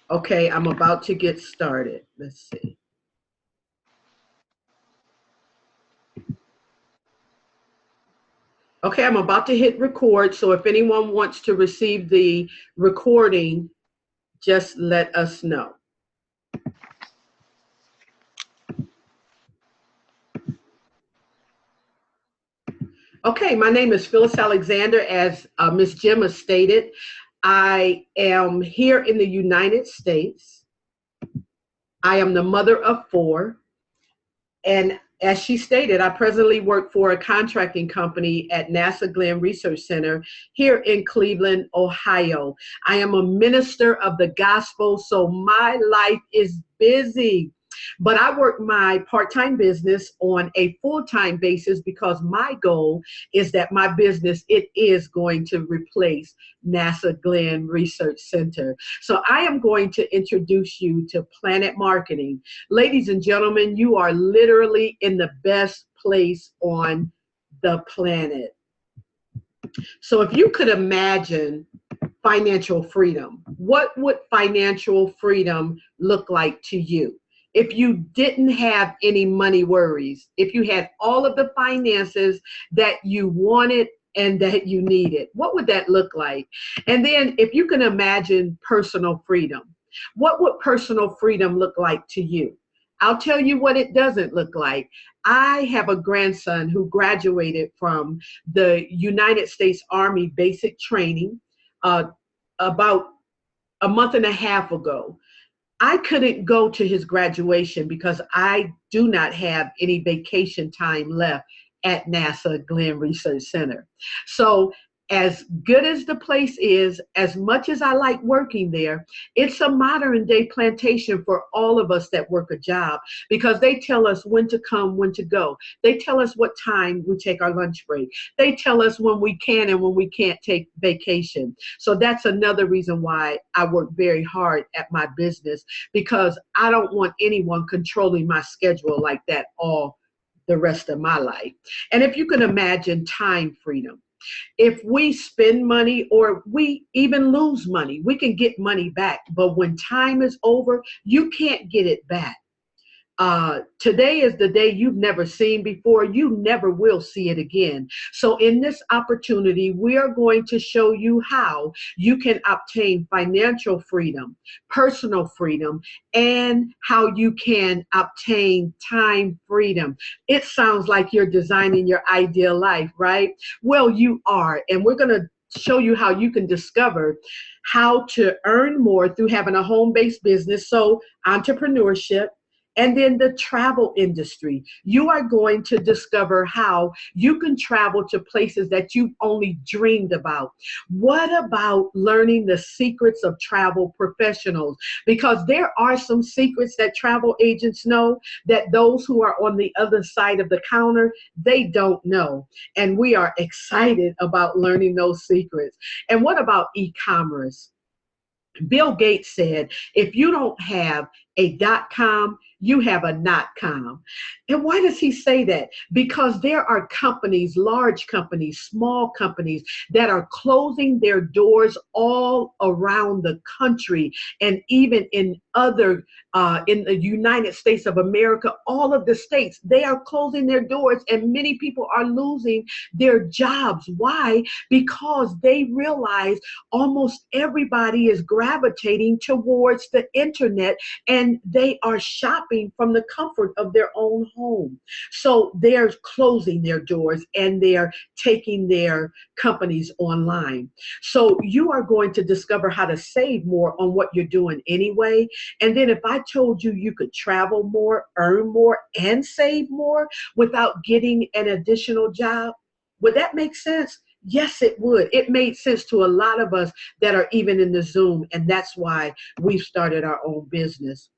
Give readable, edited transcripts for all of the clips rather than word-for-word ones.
Okay, I'm about to get started. Let's see. Okay, I'm about to hit record. So if anyone wants to receive the recording, just let us know. Okay, my name is Phyllis Alexander, as Miss Gemma stated. I am here in the United States. I am the mother of four. And as she stated, I presently work for a contracting company at NASA Glenn Research Center here in Cleveland, Ohio. I am a minister of the gospel, so my life is busy. But I work my part-time business on a full-time basis because my goal is that my business, it is going to replace NASA Glenn Research Center. So I am going to introduce you to Planet Marketing. Ladies and gentlemen, you are literally in the best place on the planet. So if you could imagine financial freedom, what would financial freedom look like to you? If you didn't have any money worries, if you had all of the finances that you wanted and that you needed, what would that look like? And then if you can imagine personal freedom, what would personal freedom look like to you? I'll tell you what it doesn't look like. I have a grandson who graduated from the United States Army basic training uh, about a month and a half ago. I couldn't go to his graduation because I do not have any vacation time left at NASA Glenn Research Center. So as good as the place is, as much as I like working there, it's a modern day plantation for all of us that work a job because they tell us when to come, when to go. They tell us what time we take our lunch break. They tell us when we can and when we can't take vacation. So that's another reason why I work very hard at my business, because I don't want anyone controlling my schedule like that all the rest of my life. And if you can imagine time freedom, if we spend money or we even lose money, we can get money back. But when time is over, you can't get it back. Today is the day you've never seen before. You never will see it again. So in this opportunity, we are going to show you how you can obtain financial freedom, personal freedom, and how you can obtain time freedom. It sounds like you're designing your ideal life, right? Well, you are. And we're going to show you how you can discover how to earn more through having a home-based business. So entrepreneurship, and then the travel industry. You are going to discover how you can travel to places that you've only dreamed about. What about learning the secrets of travel professionals? Because there are some secrets that travel agents know that those who are on the other side of the counter, they don't know. And we are excited about learning those secrets. And what about e-commerce? Bill Gates said, if you don't have a .com, you have a not com. And why does he say that? Because there are companies, large companies, small companies that are closing their doors all around the country and even in other, in the United States of America, all of the states, they are closing their doors and many people are losing their jobs. Why? Because they realize almost everybody is gravitating towards the internet and they are shopping from the comfort of their own home. So they're closing their doors and they're taking their companies online. So you are going to discover how to save more on what you're doing anyway. And then if I told you you could travel more, earn more, and save more without getting an additional job, would that make sense? Yes, it would. It made sense to a lot of us that are even in the Zoom, and that's why we've started our own business.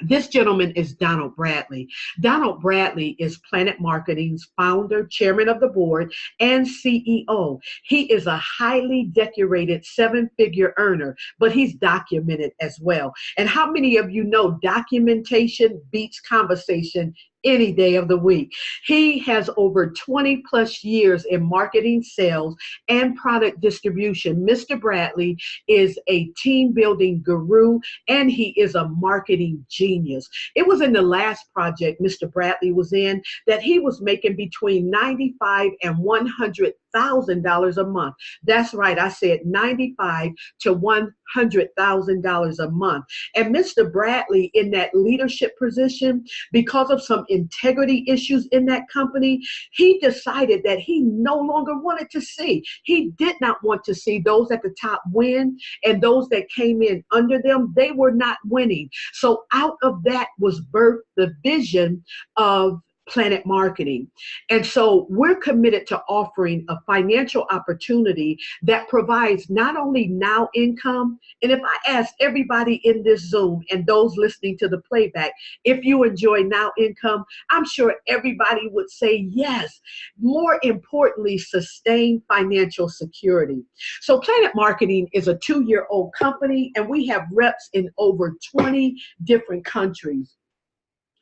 This gentleman is Donald Bradley. Donald Bradley is Planet Marketing's founder, chairman of the board, and CEO. He is a highly decorated seven-figure earner, but he's documented as well. And how many of you know documentation beats conversation any day of the week. He has over 20 plus years in marketing, sales, and product distribution. Mr. Bradley is a team building guru, and he is a marketing genius. It was in the last project Mr. Bradley was in that he was making between $95,000 and $100,000 a month. That's right, I said $95,000 to $100,000 a month. And Mr. Bradley, in that leadership position, because of some integrity issues in that company, he decided that he no longer wanted to see. He did not want to see those at the top win, and those that came in under them, they were not winning. So out of that was birthed the vision of Planet Marketing. And so we're committed to offering a financial opportunity that provides not only now income, and if I ask everybody in this Zoom and those listening to the playback, if you enjoy now income, I'm sure everybody would say yes. More importantly, sustain financial security. So Planet Marketing is a 2-year-old company, and we have reps in over 20 different countries.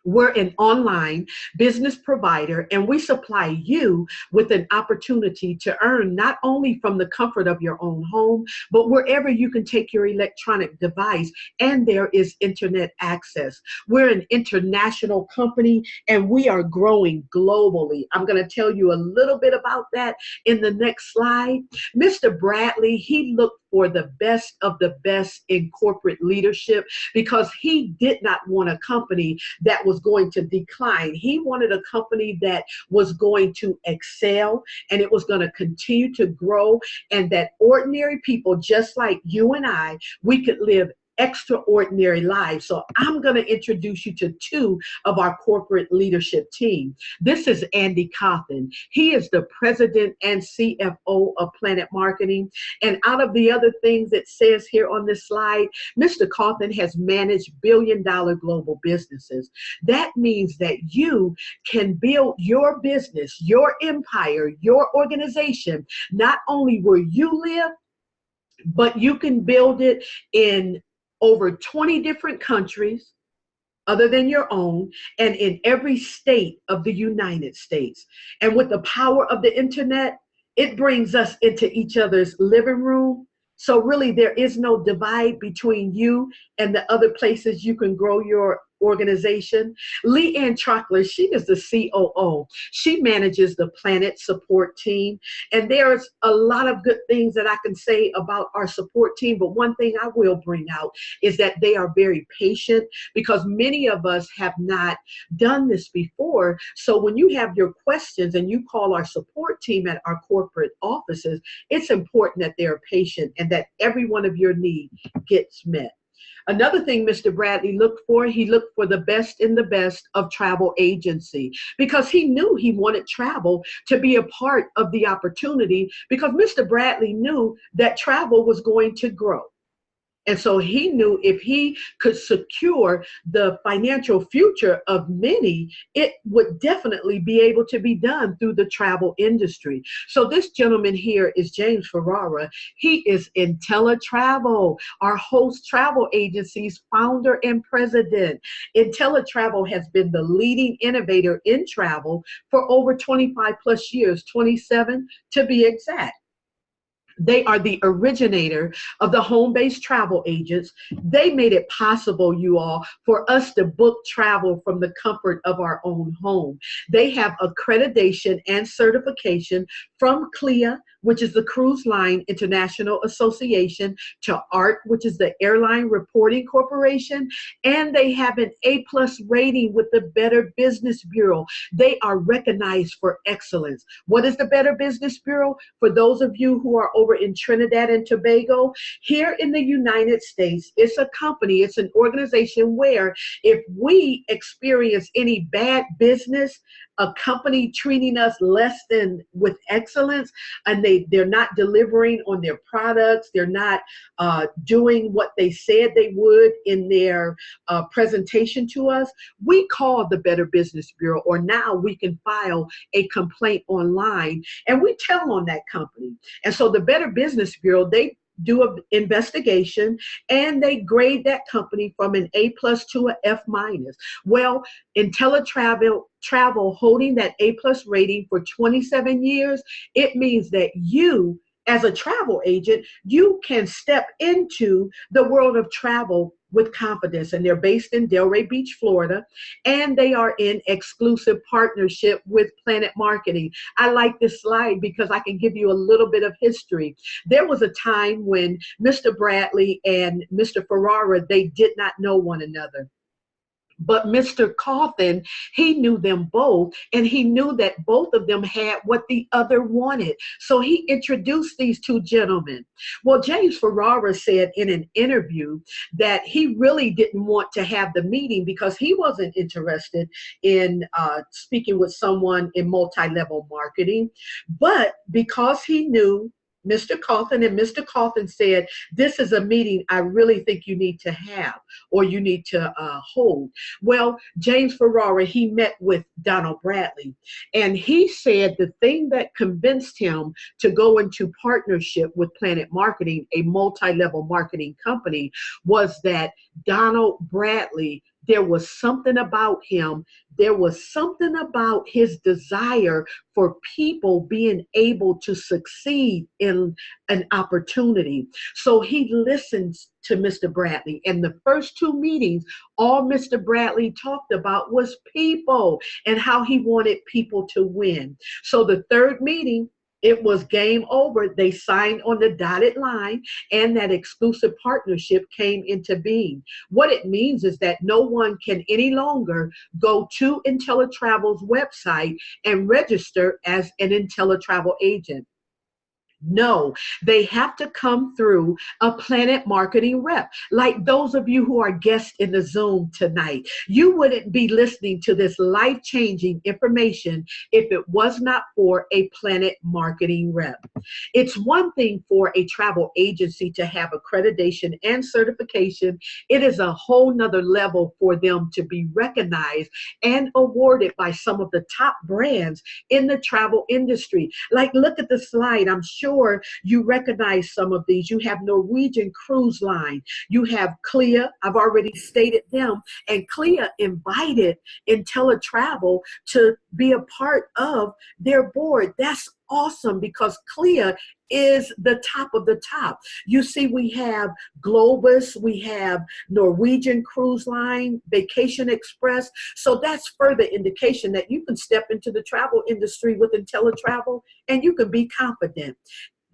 We're an online business provider, and we supply you with an opportunity to earn not only from the comfort of your own home, but wherever you can take your electronic device and there is internet access. We're an international company, and we are growing globally. I'm going to tell you a little bit about that in the next slide. Mr. Bradley, he looked for the best of the best in corporate leadership because he did not want a company that was going to decline. He wanted a company that was going to excel, and it was going to continue to grow, and that ordinary people just like you and I, we could live extraordinary lives. So I'm going to introduce you to 2 of our corporate leadership team. This is Andy Cawthon. He is the president and CFO of Planet Marketing. And out of the other things it says here on this slide, Mr. Cawthon has managed billion-dollar global businesses. That means that you can build your business, your empire, your organization, not only where you live, but you can build it in over 20 different countries other than your own, and in every state of the United States. And with the power of the internet, it brings us into each other's living room. So really there is no divide between you and the other places you can grow your organization. Lee Ann Trockler, she is the COO. She manages the Planet support team. And there's a lot of good things that I can say about our support team, but one thing I will bring out is that they are very patient, because many of us have not done this before. So when you have your questions and you call our support team at our corporate offices, it's important that they're patient and that every one of your needs gets met. Another thing Mr. Bradley looked for, he looked for the best in the best of travel agency, because he knew he wanted travel to be a part of the opportunity, because Mr. Bradley knew that travel was going to grow. And so he knew if he could secure the financial future of many, it would definitely be able to be done through the travel industry. So this gentleman here is James Ferrara. He is IntelliTravel, our host travel agency's founder and president. IntelliTravel has been the leading innovator in travel for over 25 plus years, 27 to be exact. They are the originator of the home-based travel agents. They made it possible, you all, for us to book travel from the comfort of our own home. They have accreditation and certification from CLIA, which is the Cruise Line International Association, to ART, which is the Airline Reporting Corporation, and they have an A+ rating with the Better Business Bureau. They are recognized for excellence. What is the Better Business Bureau? For those of you who are over in Trinidad and Tobago, here in the United States, it's a company, it's an organization where if we experience any bad business, a company treating us less than with excellence, and they're not delivering on their products, they're not doing what they said they would in their presentation to us, we call the Better Business Bureau, or now we can file a complaint online and we tell on that company. And so the Better Business Bureau, do an investigation, and they grade that company from an A plus to an F minus. Well, IntelliTravel holding that A plus rating for 27 years, it means that you, as a travel agent, you can step into the world of travel with confidence. And they're based in Delray Beach, Florida, and they are in exclusive partnership with Planet Marketing. I like this slide because I can give you a little bit of history. There was a time when Mr. Bradley and Mr. Ferrara, they did not know one another. But Mr. Cawthon, he knew them both, and he knew that both of them had what the other wanted. So he introduced these two gentlemen. Well, James Ferrara said in an interview that he really didn't want to have the meeting because he wasn't interested in speaking with someone in multi-level marketing. But because he knew Mr. Cawthon, and Mr. Cawthon said, this is a meeting I really think you need to have, or you need to hold. Well, James Ferrara, he met with Donald Bradley, and he said the thing that convinced him to go into partnership with Planet Marketing, a multi-level marketing company, was that Donald Bradley, there was something about him. There was something about his desire for people being able to succeed in an opportunity. So he listens to Mr. Bradley. And the first two meetings, all Mr. Bradley talked about was people and how he wanted people to win. So the third meeting, it was game over. They signed on the dotted line, and that exclusive partnership came into being. What it means is that no one can any longer go to IntelliTravel's website and register as an IntelliTravel agent. No, they have to come through a Planet Marketing rep. Like those of you who are guests in the Zoom tonight, you wouldn't be listening to this life-changing information if it was not for a Planet Marketing rep. It's one thing for a travel agency to have accreditation and certification. It is a whole nother level for them to be recognized and awarded by some of the top brands in the travel industry. Like, look at the slide. I'm sure you recognize some of these. You have Norwegian Cruise Line. You have CLIA. I've already stated them. And CLIA invited IntelliTravel to be a part of their board. That's awesome because CLIA is the top of the top. You see, we have Globus, we have Norwegian Cruise Line, Vacation Express. So that's further indication that you can step into the travel industry with IntelliTravel and you can be confident.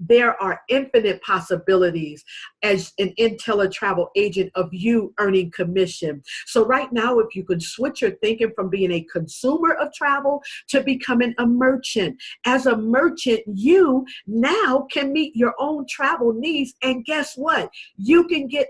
There are infinite possibilities as an IntelliTravel agent of you earning commission. So right now, if you can switch your thinking from being a consumer of travel to becoming a merchant. As a merchant, you now can meet your own travel needs. And guess what? You can get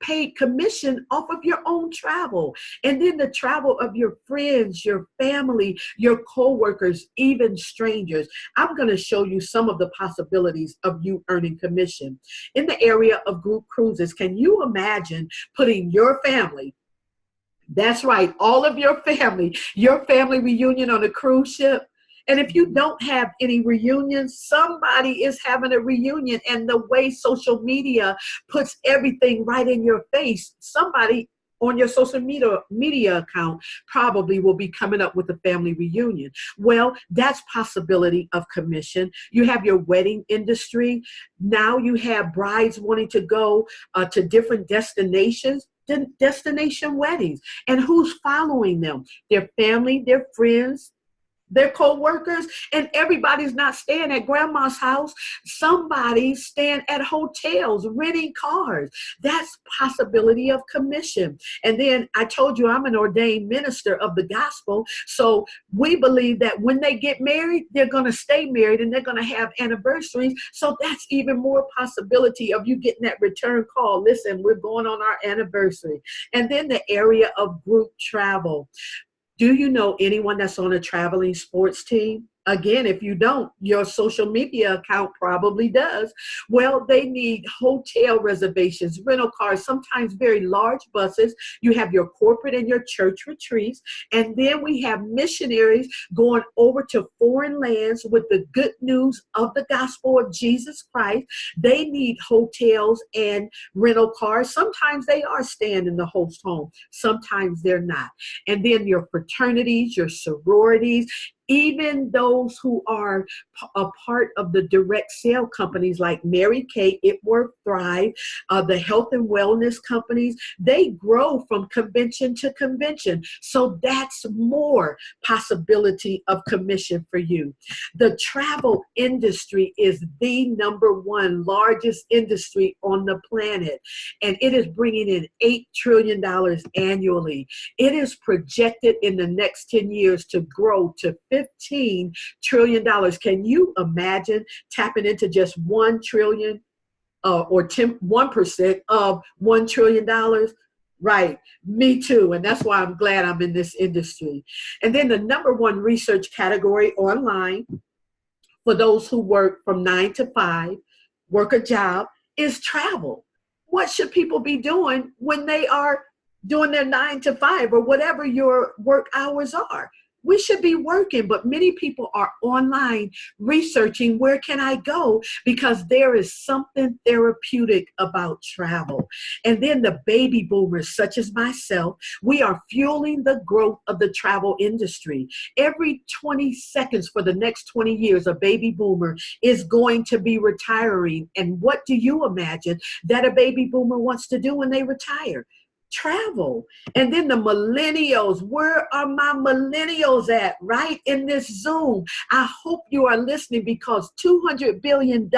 paid commission off of your own travel, and then the travel of your friends, your family, your co-workers, even strangers. I'm going to show you some of the possibilities of you earning commission. In the area of group cruises, can you imagine putting your family, that's right, all of your family reunion on a cruise ship? And if you don't have any reunions, somebody is having a reunion. And the way social media puts everything right in your face, somebody on your social media account probably will be coming up with a family reunion. Well, that's possibility of commission. You have your wedding industry. Now you have brides wanting to go to different destinations. Destination weddings. And who's following them? Their family, their friends, their co-workers, and everybody's not staying at grandma's house. Somebody's staying at hotels, renting cars. That's possibility of commission. And then I told you I'm an ordained minister of the gospel. So we believe that when they get married, they're going to stay married and they're going to have anniversaries. So that's even more possibility of you getting that return call. Listen, we're going on our anniversary. And then the area of group travel. Do you know anyone that's on a traveling sports team? Again, if you don't, your social media account probably does. Well, they need hotel reservations, rental cars, sometimes very large buses. You have your corporate and your church retreats. And then we have missionaries going over to foreign lands with the good news of the gospel of Jesus Christ. They need hotels and rental cars. Sometimes they are staying in the host home. Sometimes they're not. And then your fraternities, your sororities, even those who are a part of the direct sale companies like Mary Kay, It Work, Thrive, the health and wellness companies, they grow from convention to convention. So that's more possibility of commission for you. The travel industry is the #1 largest industry on the planet, and it is bringing in $8 trillion annually. It is projected in the next 10 years to grow to $15 trillion. Can you imagine tapping into just 1 trillion or 1% of $1 trillion? Right, me too. And that's why I'm glad I'm in this industry. And then the #1 research category online for those who work from 9 to 5, work a job, is travel. What should people be doing when they are doing their 9 to 5 or whatever your work hours are? We should be working, but many people are online researching, where can I go? Because there is something therapeutic about travel. And then the baby boomers, such as myself, we are fueling the growth of the travel industry. Every 20 seconds for the next 20 years, a baby boomer is going to be retiring. And what do you imagine that a baby boomer wants to do when they retire? Travel. And then the millennials, where are my millennials at? Right in this Zoom. I hope you are listening, because $200 billion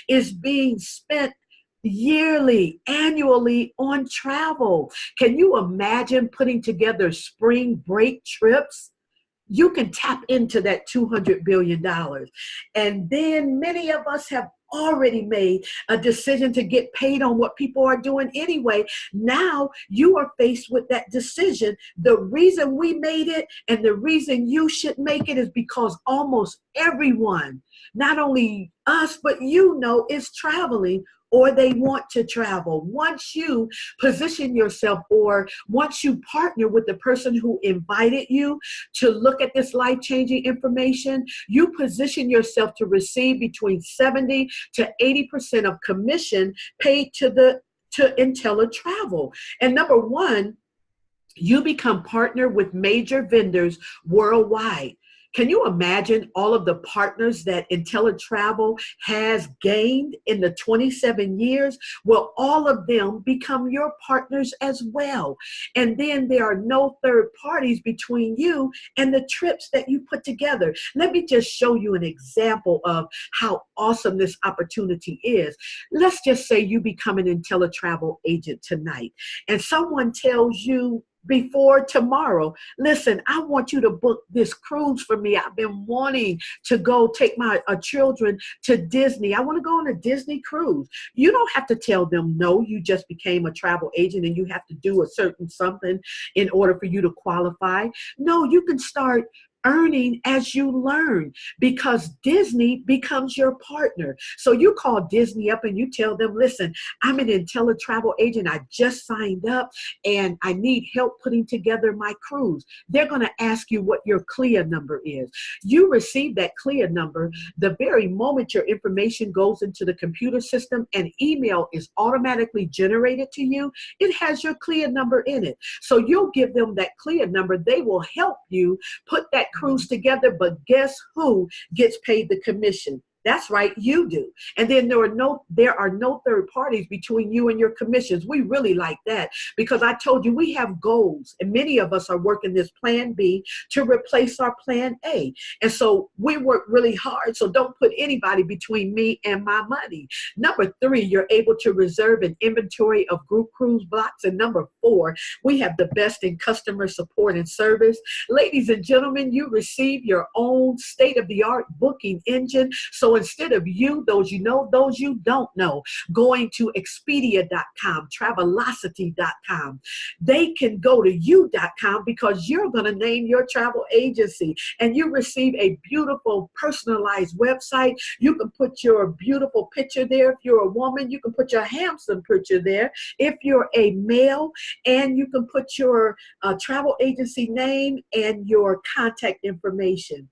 is being spent yearly, annually on travel. Can you imagine putting together spring break trips? You can tap into that $200 billion. And then many of us have already made a decision to get paid on what people are doing anyway. Now you are faced with that decision. The reason we made it and the reason you should make it is because almost everyone, not only us, but is traveling, or they want to travel. Once you position yourself, or once you partner with the person who invited you to look at this life-changing information, you position yourself to receive between 70 to 80% of commission paid to IntelliTravel. And #1, you become partner with major vendors worldwide. Can you imagine all of the partners that IntelliTravel has gained in the 27 years? Well, all of them become your partners as well. And then there are no third parties between you and the trips that you put together. Let me just show you an example of how awesome this opportunity is. Let's just say you become an IntelliTravel agent tonight, and someone tells you before tomorrow, listen, I want you to book this cruise for me. I've been wanting to go take my children to Disney. I want to go on a Disney cruise. You don't have to tell them no. You just became a travel agent and you have to do a certain something in order for you to qualify. No, you can start earning as you learn, because Disney becomes your partner. So you call Disney up and you tell them, listen, I'm an IntelliTravel agent. I just signed up and I need help putting together my cruise. They're going to ask you what your CLIA number is. You receive that CLIA number the very moment your information goes into the computer system and email is automatically generated to you. It has your CLIA number in it. So you'll give them that CLIA number. They will help you put that cruise together, but guess who gets paid the commission? That's right, you do. And then there are no third parties between you and your commissions. We really like that, because I told you we have goals, and many of us are working this plan B to replace our plan A. And so we work really hard, so don't put anybody between me and my money. #3, you're able to reserve an inventory of group cruise blocks. And #4, we have the best in customer support and service. Ladies and gentlemen, you receive your own state-of-the-art booking engine. So So instead of you, those you know, those you don't know, going to Expedia.com, Travelocity.com, they can go to you.com because you're going to name your travel agency and you receive a beautiful personalized website. You can put your beautiful picture there. If you're a woman, you can put your handsome picture there. If you're a male, and you can put your travel agency name and your contact information.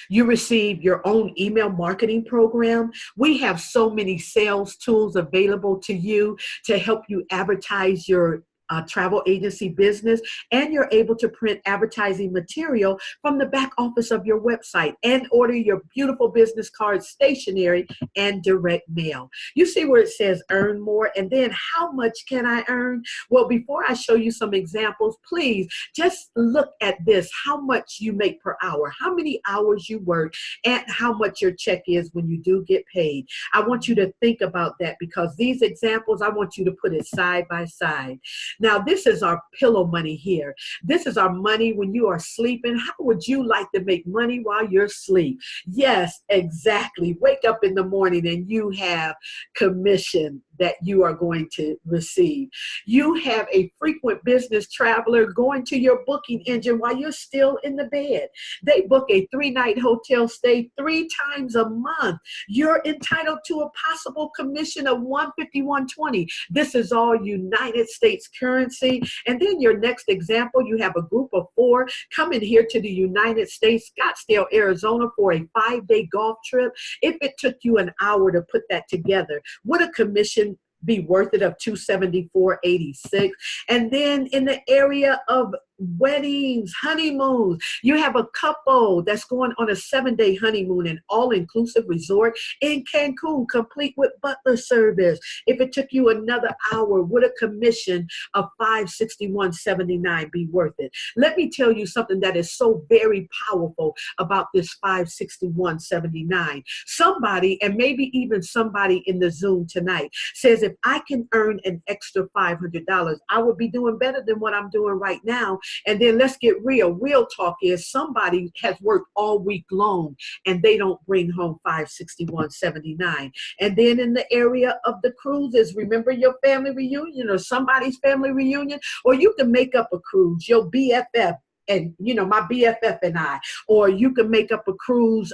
You receive your own email marketing program. We have so many sales tools available to you to help you advertise your travel agency business, and you're able to print advertising material from the back office of your website and order your beautiful business cards stationery and direct mail. You see where it says earn more, and then how much can I earn? Well, before I show you some examples, please just look at this, how much you make per hour, how many hours you work, and how much your check is when you do get paid. I want you to think about that because these examples, I want you to put it side by side. Now, this is our pillow money here. This is our money when you are sleeping. How would you like to make money while you're asleep? Yes, exactly. Wake up in the morning and you have commission that you are going to receive. You have a frequent business traveler going to your booking engine while you're still in the bed. They book a 3-night hotel stay 3 times a month. You're entitled to a possible commission of $151.20. This is all United States currency. And then your next example, you have a group of 4 coming here to the United States, Scottsdale, Arizona, for a 5-day golf trip. If it took you an hour to put that together, would a commission be worth it of $274.86? And then in the area of weddings, honeymoons, you have a couple that's going on a 7-day honeymoon, an all-inclusive resort in Cancun, complete with butler service. If it took you another hour, would a commission of $561.79 be worth it? Let me tell you something that is so very powerful about this $561.79. Somebody, and maybe even somebody in the Zoom tonight, says if I can earn an extra $500, I would be doing better than what I'm doing right now. And then let's get real. Real talk is somebody has worked all week long and they don't bring home $561.79. And then in the area of the cruises, remember your family reunion or somebody's family reunion, or you can make up a cruise, your BFF. And, you know, my BFF and I, or you can make up a cruise,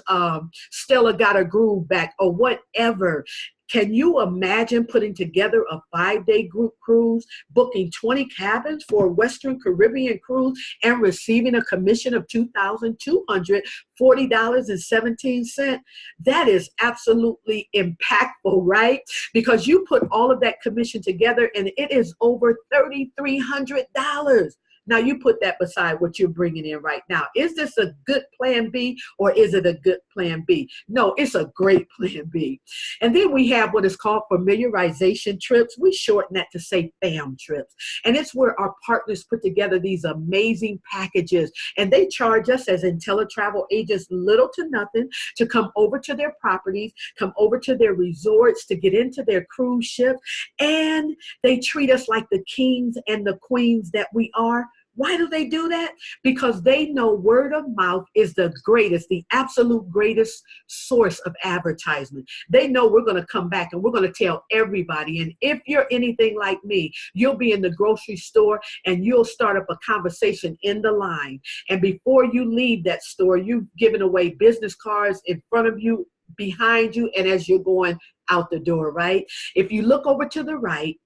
Stella got her groove back, or whatever. Can you imagine putting together a 5-day group cruise, booking 20 cabins for a Western Caribbean cruise, and receiving a commission of $2,240.17? That is absolutely impactful, right? Because you put all of that commission together and it is over $3,300. Now you put that beside what you're bringing in right now. Is this a good plan B or is it a good plan B? No, it's a great plan B. And then we have what is called familiarization trips. We shorten that to say FAM trips. And it's where our partners put together these amazing packages and they charge us as IntelliTravel agents little to nothing to come over to their properties, come over to their resorts, to get into their cruise ships. And they treat us like the kings and the queens that we are. Why do they do that? Because they know word of mouth is the greatest, the absolute greatest source of advertisement. They know we're going to come back and we're going to tell everybody. And if you're anything like me, you'll be in the grocery store and you'll start up a conversation in the line. And before you leave that store, you've given away business cards in front of you, behind you, and as you're going out the door, right? If you look over to the right,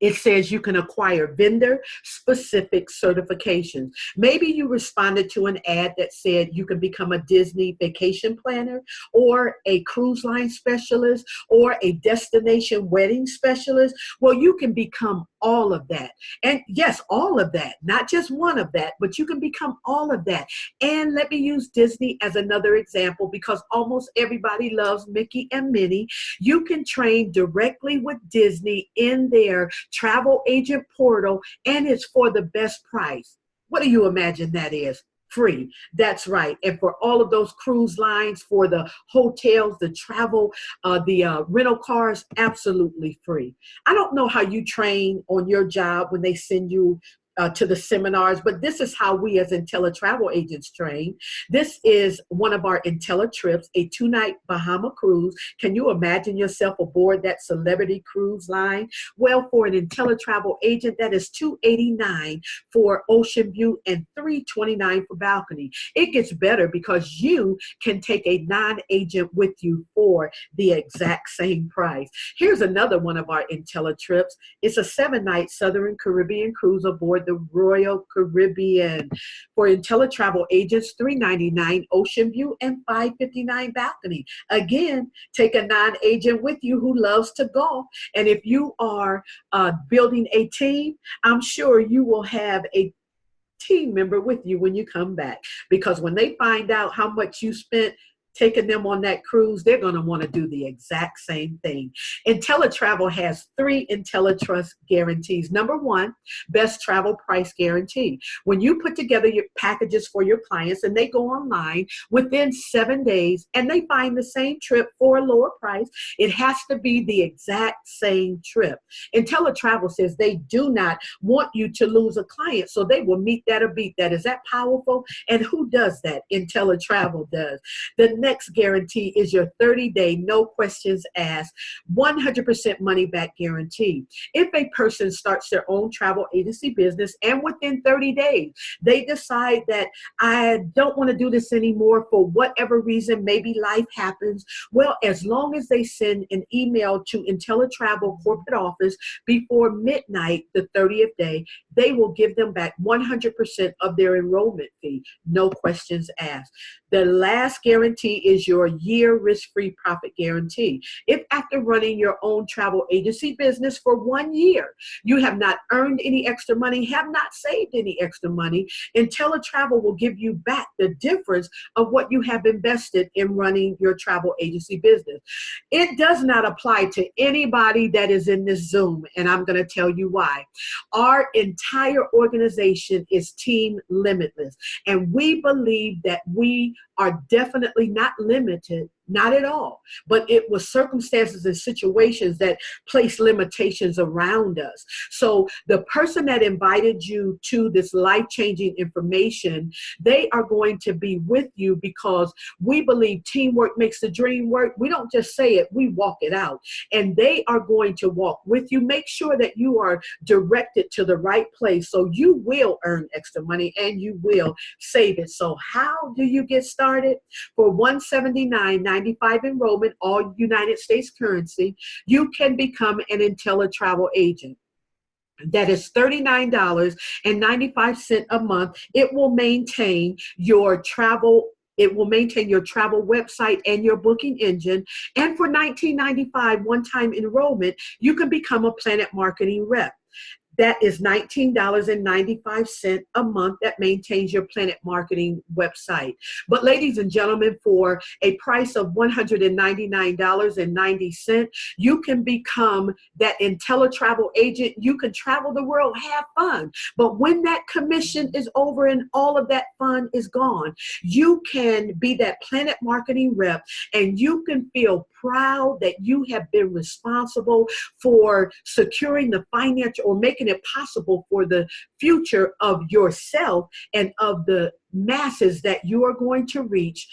it says you can acquire vendor-specific certifications. Maybe you responded to an ad that said you can become a Disney vacation planner or a cruise line specialist or a destination wedding specialist. Well, you can become all of that. And yes, all of that, not just one of that, but you can become all of that. And let me use Disney as another example because almost everybody loves Mickey and Minnie. You can train directly with Disney in their travel agent portal, and it's for the best price. What do you imagine that is? Free. That's right. And for all of those cruise lines, for the hotels, the travel, the rental cars, absolutely free. I don't know how you train on your job when they send you to the seminars, but this is how we as IntelliTravel agents train. This is one of our IntelliTrips, a 2-night Bahama cruise. Can you imagine yourself aboard that celebrity cruise line? Well, for an IntelliTravel agent, that is $289 for ocean view and $329 for balcony. It gets better because you can take a non-agent with you for the exact same price. Here's another one of our IntelliTrips. It's a 7-night Southern Caribbean cruise aboard the Royal Caribbean. For IntelliTravel agents, $399 ocean view and $559 balcony. Again, take a non-agent with you who loves to golf. And if you are building a team, I'm sure you will have a team member with you when you come back, because when they find out how much you spent taking them on that cruise, they're going to want to do the exact same thing. IntelliTravel has 3 IntelliTrust guarantees. Number 1, best travel price guarantee. When you put together your packages for your clients and they go online within 7 days and they find the same trip for a lower price, it has to be the exact same trip. IntelliTravel says they do not want you to lose a client, so they will meet that or beat that. Is that powerful? And who does that? IntelliTravel does. The next guarantee is your 30-day, no questions asked, 100% money back guarantee. If a person starts their own travel agency business and within 30 days, they decide that I don't want to do this anymore for whatever reason, maybe life happens, well, as long as they send an email to IntelliTravel corporate office before midnight, the 30th day, they will give them back 100% of their enrollment fee, no questions asked. The last guarantee is your year risk-free profit guarantee. If after running your own travel agency business for 1 year, you have not earned any extra money, have not saved any extra money, IntelliTravel will give you back the difference of what you have invested in running your travel agency business. It does not apply to anybody that is in this Zoom, and I'm going to tell you why. Our entire organization is Team Limitless, and we believe that we are definitely not limited, not at all, but it was circumstances and situations that place limitations around us. So the person that invited you to this life-changing information, they are going to be with you because we believe teamwork makes the dream work. We don't just say it, we walk it out. And they are going to walk with you. Make sure that you are directed to the right place so you will earn extra money and you will save it. So how do you get started? For $179.95 enrollment, all United States currency, you can become an IntelliTravel agent. That is $39.95 a month. It will maintain your travel. It will maintain your travel website and your booking engine. And for $19.95 one-time enrollment, you can become a Planet Marketing rep. That is $19.95 a month. That maintains your Planet Marketing website. But ladies and gentlemen, for a price of $199.90, you can become that IntelliTravel agent. You can travel the world, have fun. But when that commission is over and all of that fun is gone, you can be that Planet Marketing rep, and you can feel proud that you have been responsible for securing the financial or making it possible for the future of yourself and of the masses that you are going to reach,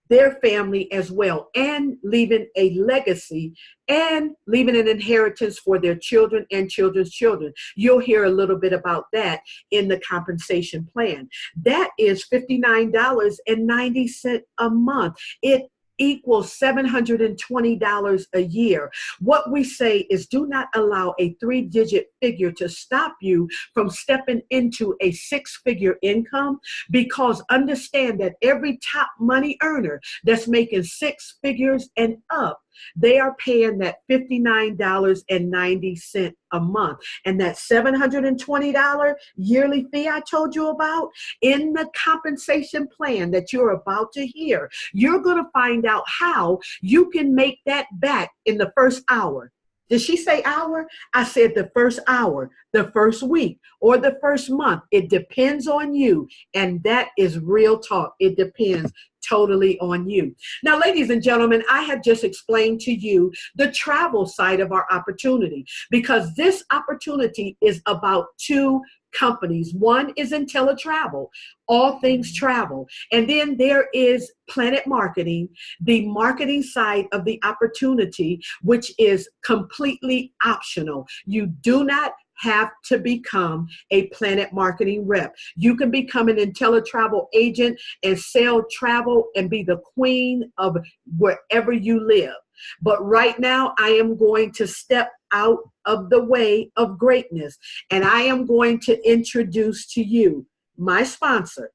their family as well, and leaving a legacy and leaving an inheritance for their children and children's children. You'll hear a little bit about that in the compensation plan. That is $59.90 a month. It equals $720 a year. What we say is do not allow a 3-digit figure to stop you from stepping into a 6-figure income, because understand that every top money earner that's making 6 figures and up, they are paying that $59.90 a month. And that $720 yearly fee I told you about, in the compensation plan that you're about to hear, you're going to find out how you can make that back in the first hour. Did she say hour? I said the first hour, the first week, or the first month. It depends on you. And that is real talk. It depends. totally on you. Now, ladies and gentlemen, I have just explained to you the travel side of our opportunity, because this opportunity is about two companies. One is IntelliTravel, all things travel. And then there is Planet Marketing, the marketing side of the opportunity, which is completely optional. You do not have to become a Planet Marketing rep. You can become an IntelliTravel agent and sell travel and be the queen of wherever you live. But right now, I am going to step out of the way of greatness, and I am going to introduce to you my sponsor.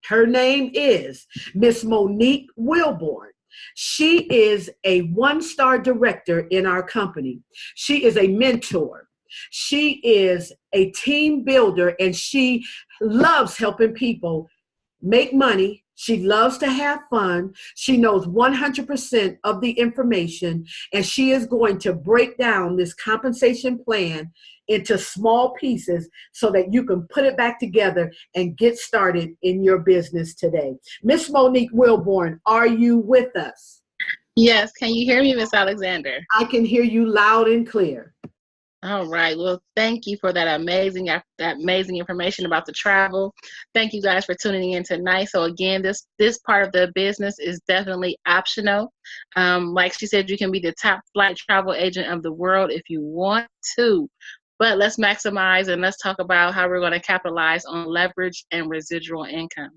Her name is Miss Monique Wilborn. She is a one-star director in our company. She is a mentor. She is a team builder, and she loves helping people make money. She loves to have fun. She knows 100% of the information, and she is going to break down this compensation plan into small pieces so that you can put it back together and get started in your business today. Miss Monique Wilborn, are you with us? Yes. Can you hear me, Miss Alexander? I can hear you loud and clear. All right. Well, thank you for that amazing information about the travel. Thank you guys for tuning in tonight. So again, this part of the business is definitely optional. Like she said, you can be the top flight travel agent of the world if you want to. But let's maximize and let's talk about how we're going to capitalize on leverage and residual income.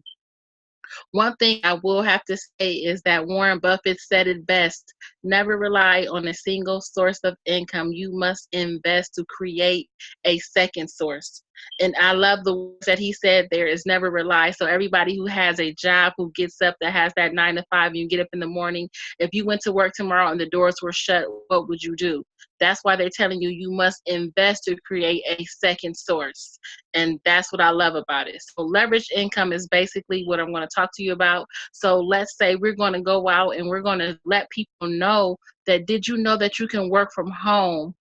One thing I will have to say is that Warren Buffett said it best: never rely on a single source of income. You must invest to create a second source. And I love the words that he said there, is never rely. So everybody who has a job, who gets up, that has that 9 to 5, and you get up in the morning, if you went to work tomorrow and the doors were shut, what would you do? That's why they're telling you you must invest to create a second source. And that's what I love about it. So leveraged income is basically what I'm going to talk to you about. So let's say we're going to go out and we're going to let people know that, did you know that you can work from home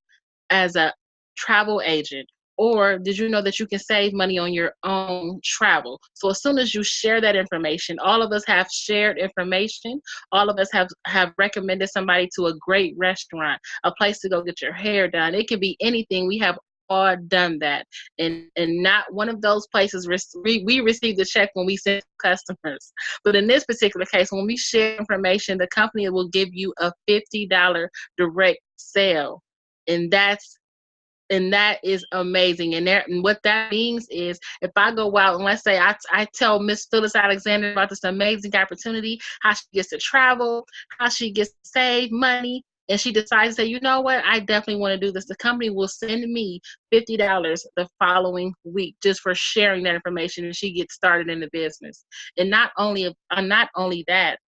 as a travel agent? Or did you know that you can save money on your own travel? So as soon as you share that information, all of us have shared information. All of us have recommended somebody to a great restaurant, a place to go get your hair done. It could be anything. We have all done that. And not one of those places, we receive the check when we send customers. But in this particular case, when we share information, the company will give you a $50 direct sale. And that is amazing. And what that means is, if I go out and let's say I tell Miss Phyllis Alexander about this amazing opportunity, how she gets to travel, how she gets to save money, and she decides to say, you know what, I definitely want to do this, the company will send me $50 the following week just for sharing that information, and she gets started in the business. And not only that,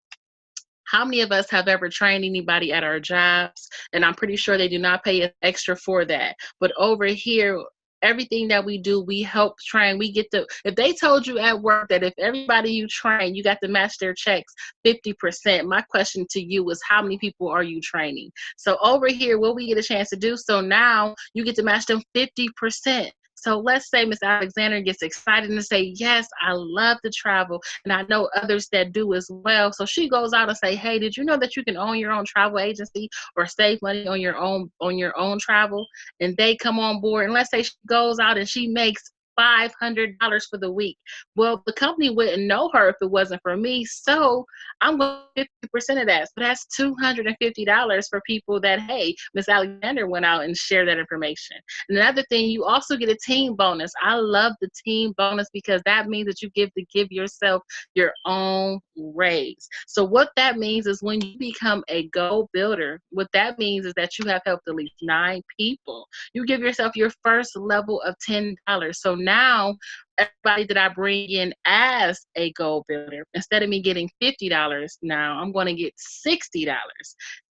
how many of us have ever trained anybody at our jobs? And I'm pretty sure they do not pay us extra for that. But over here, everything that we do, we help train. We get if they told you at work that if everybody you train, you got to match their checks 50%, my question to you is, how many people are you training? So over here, what we get a chance to do, so now you get to match them 50%. So let's say Miss Alexander gets excited and say, yes, I love to travel, and I know others that do as well. So she goes out and say, hey, did you know that you can own your own travel agency or save money on your own travel? And they come on board, and let's say she goes out and she makes $500 for the week. Well, the company wouldn't know her if it wasn't for me. So I'm going to 50% of that. So that's $250 for people that, hey, Miss Alexander went out and shared that information. And another thing, you also get a team bonus. I love the team bonus because that means that you give yourself your own raise. So what that means is, when you become a goal builder, what that means is that you have helped at least 9 people. You give yourself your first level of $10. So now everybody that I bring in as a goal builder, instead of me getting $50, now I'm going to get $60.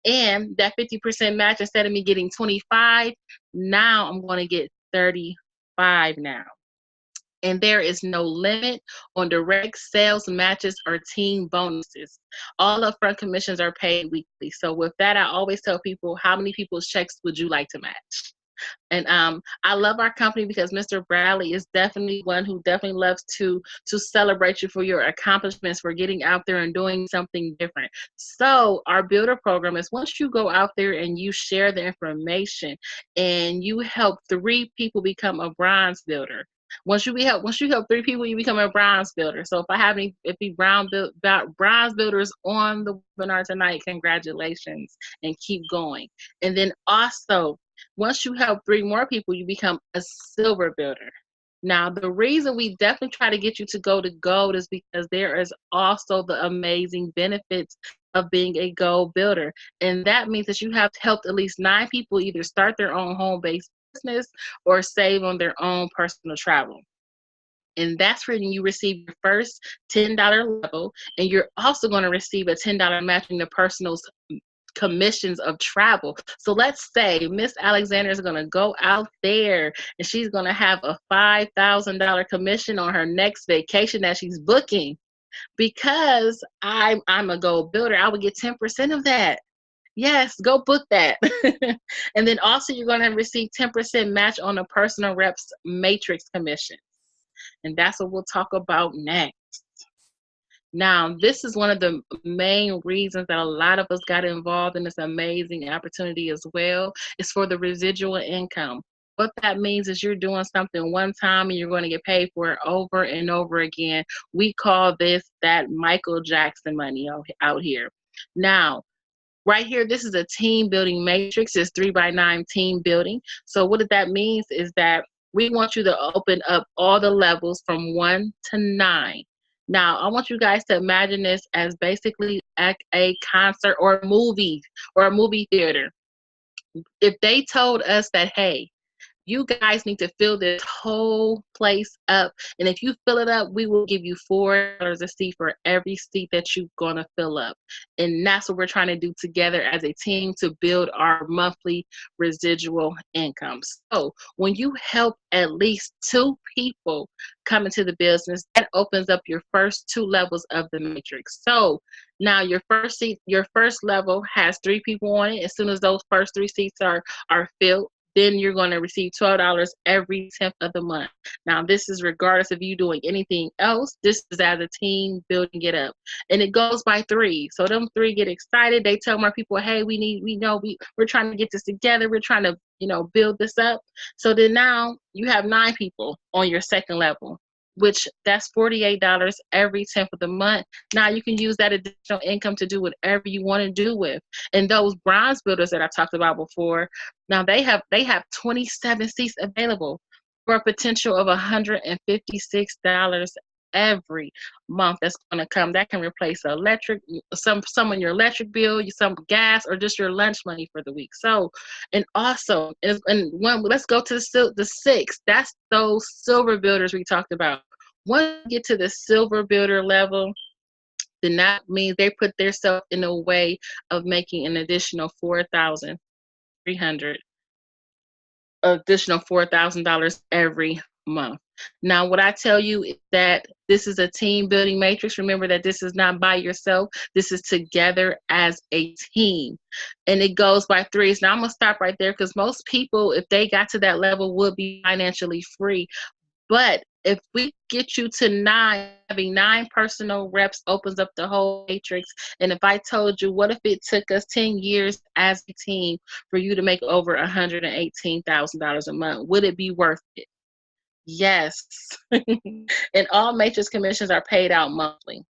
And that 50% match, instead of me getting 25, now I'm going to get 35 now. And there is no limit on direct sales matches or team bonuses. All upfront commissions are paid weekly. So with that, I always tell people, how many people's checks would you like to match? And I love our company because Mr. Bradley is definitely one who definitely loves to celebrate you for your accomplishments, for getting out there and doing something different. So our builder program is, once you go out there and you share the information and you help 3 people become a bronze builder. Once you help 3 people, you become a bronze builder. So if you bronze builders on the webinar tonight, congratulations and keep going. And then also, once you help 3 more people, you become a silver builder. Now, the reason we definitely try to get you to go to gold is because there is also the amazing benefits of being a gold builder. And that means that you have helped at least 9 people either start their own home-based business or save on their own personal travel. And that's when you receive your first $10 level, and you're also going to receive a $10 matching the personal's commissions of travel. So let's say Miss Alexander is going to go out there and she's going to have a $5,000 commission on her next vacation that she's booking. Because I'm a gold builder, I would get 10% of that. Yes, go book that. And then also you're going to receive 10% match on a personal reps matrix commission. And that's what we'll talk about next. Now, this is one of the main reasons that a lot of us got involved in this amazing opportunity as well, is for the residual income. What that means is you're doing something one time and you're going to get paid for it over and over again. We call this that Michael Jackson money out here. Now, right here, this is a team building matrix. It's 3x9 team building. So what that means is that we want you to open up all the levels from 1 to 9. Now, I want you guys to imagine this as basically a concert or a movie theater. If they told us that, hey, you guys need to fill this whole place up. And if you fill it up, we will give you $4 a seat for every seat that you're going to fill up. And that's what we're trying to do together as a team to build our monthly residual income. So when you help at least 2 people come into the business, that opens up your first 2 levels of the matrix. So now your first level has 3 people on it. As soon as those first 3 seats are filled, then you're going to receive $12 every 10th of the month. Now, this is regardless of you doing anything else. This is as a team building it up. And it goes by 3. So them 3 get excited. They tell more people, hey, we're trying to get this together. We're trying to, build this up. So then now you have 9 people on your second level, which that's $48 every 10th of the month. Now you can use that additional income to do whatever you want to do with. And those bronze builders that I talked about before, now they have 27 seats available for a potential of $156 every month that's going to come. That can replace electric, some on your electric bill, some gas, or just your lunch money for the week. So, and also, let's go to the 6. That's those silver builders we talked about. Once you get to the silver builder level, then that means they put themselves in a way of making an additional $4,000 every month. Now, what I tell you is that this is a team building matrix. Remember that this is not by yourself. This is together as a team. And it goes by 3s. Now, I'm going to stop right there because most people, if they got to that level, would be financially free. But if we get you to 9, having 9 personal reps opens up the whole matrix. And if I told you, what if it took us 10 years as a team for you to make over $118,000 a month? Would it be worth it? Yes. And all matrix commissions are paid out monthly.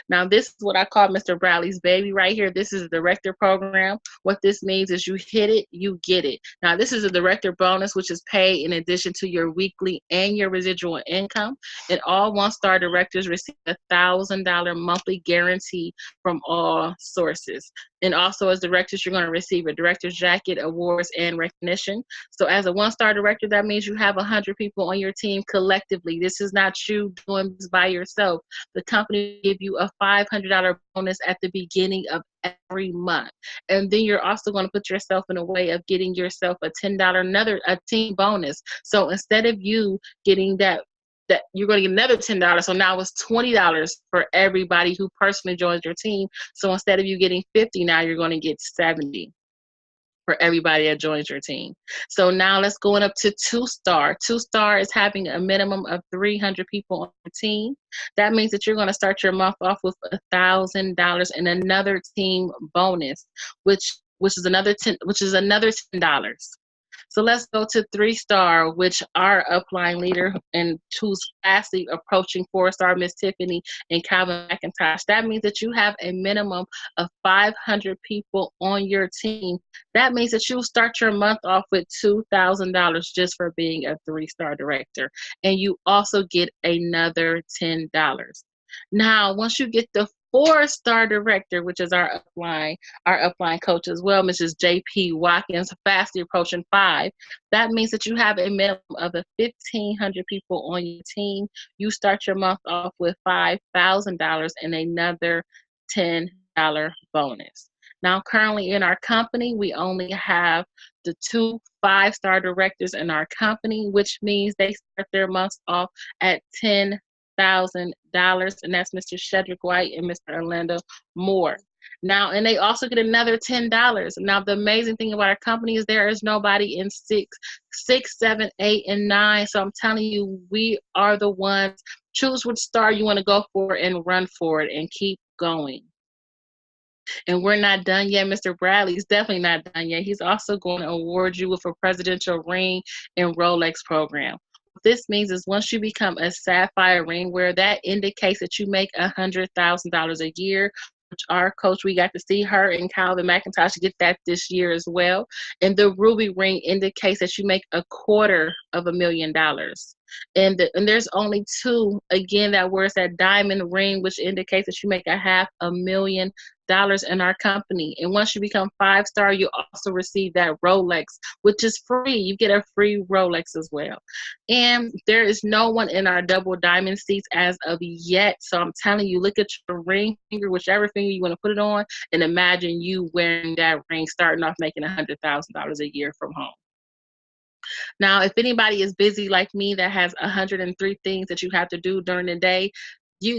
Now, this is what I call Mr. Bradley's baby right here. This is a director program. What this means is you hit it, you get it. Now, this is a director bonus, which is paid in addition to your weekly and your residual income. And all one-star directors receive a $1,000 monthly guarantee from all sources. And also as directors, you're going to receive a director's jacket, awards, and recognition. So as a one-star director, that means you have 100 people on your team collectively. This is not you doing this by yourself. The company will give you a $500 bonus at the beginning of every month. And then you're also going to put yourself in a way of getting yourself a $10, a team bonus. So instead of you getting that you're going to get another $10. So now it's $20 for everybody who personally joins your team. So instead of you getting 50, now you're going to get 70 for everybody that joins your team. So now let's go up to 2-star. 2-star is having a minimum of 300 people on your team. That means that you're going to start your month off with $1,000 and another team bonus, which is another $10. So let's go to 3-star, which our upline leader and who's fastly approaching 4-star, Miss Tiffany and Calvin McIntosh. That means that you have a minimum of 500 people on your team. That means that you start your month off with $2,000 just for being a 3-star director. And you also get another $10. Now, once you get the 4-star director, which is our upline coach as well, Mrs. J.P. Watkins, fastly approaching 5. That means that you have a minimum of 1,500 people on your team. You start your month off with $5,000 and another $10 bonus. Now, currently in our company, we only have the 2 5-star directors in our company, which means they start their months off at $10,000, and that's Mr. Shedrick White and Mr. Orlando Moore. Now, and they also get another $10. Now, the amazing thing about our company is there is nobody in 6, 7, 8, and 9. So I'm telling you, we are the ones. Choose which star you want to go for and run for it and keep going. And we're not done yet. Mr. Bradley's definitely not done yet. He's also going to award you with a presidential ring and Rolex program. What this means is once you become a sapphire ring wearer, that indicates that you make $100,000 a year, which our coach, we got to see her and Calvin McIntosh get that this year as well. And the ruby ring indicates that you make $250,000. And there's only 2, again, that word's that diamond ring, which indicates that you make $500,000 in our company. And once you become 5-star, you also receive that Rolex, which is free. You get a free Rolex as well. And there is no one in our double diamond seats as of yet. So I'm telling you, look at your ring finger, whichever finger you want to put it on, and imagine you wearing that ring, starting off making $100,000 a year from home. Now, if anybody is busy like me that has 103 things that you have to do during the day,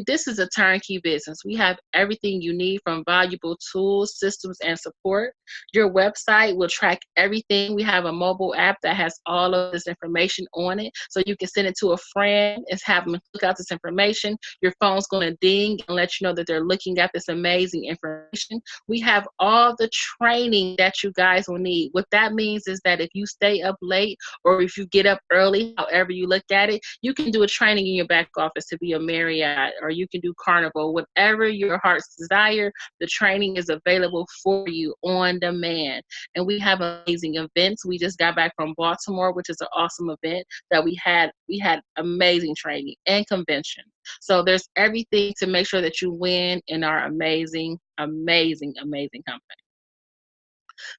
this is a turnkey business. We have everything you need from valuable tools, systems, and support. Your website will track everything. We have a mobile app that has all of this information on it. So you can send it to a friend and have them look out this information. Your phone's going to ding and let you know that they're looking at this amazing information. We have all the training that you guys will need. What that means is that if you stay up late or if you get up early, however you look at it, you can do a training in your back office to be a Marriott, or you can do Carnival, whatever your heart's desire. The training is available for you on demand. And we have amazing events. We just got back from Baltimore, which is an awesome event that we had amazing training and convention. So there's everything to make sure that you win in our amazing, amazing, amazing company.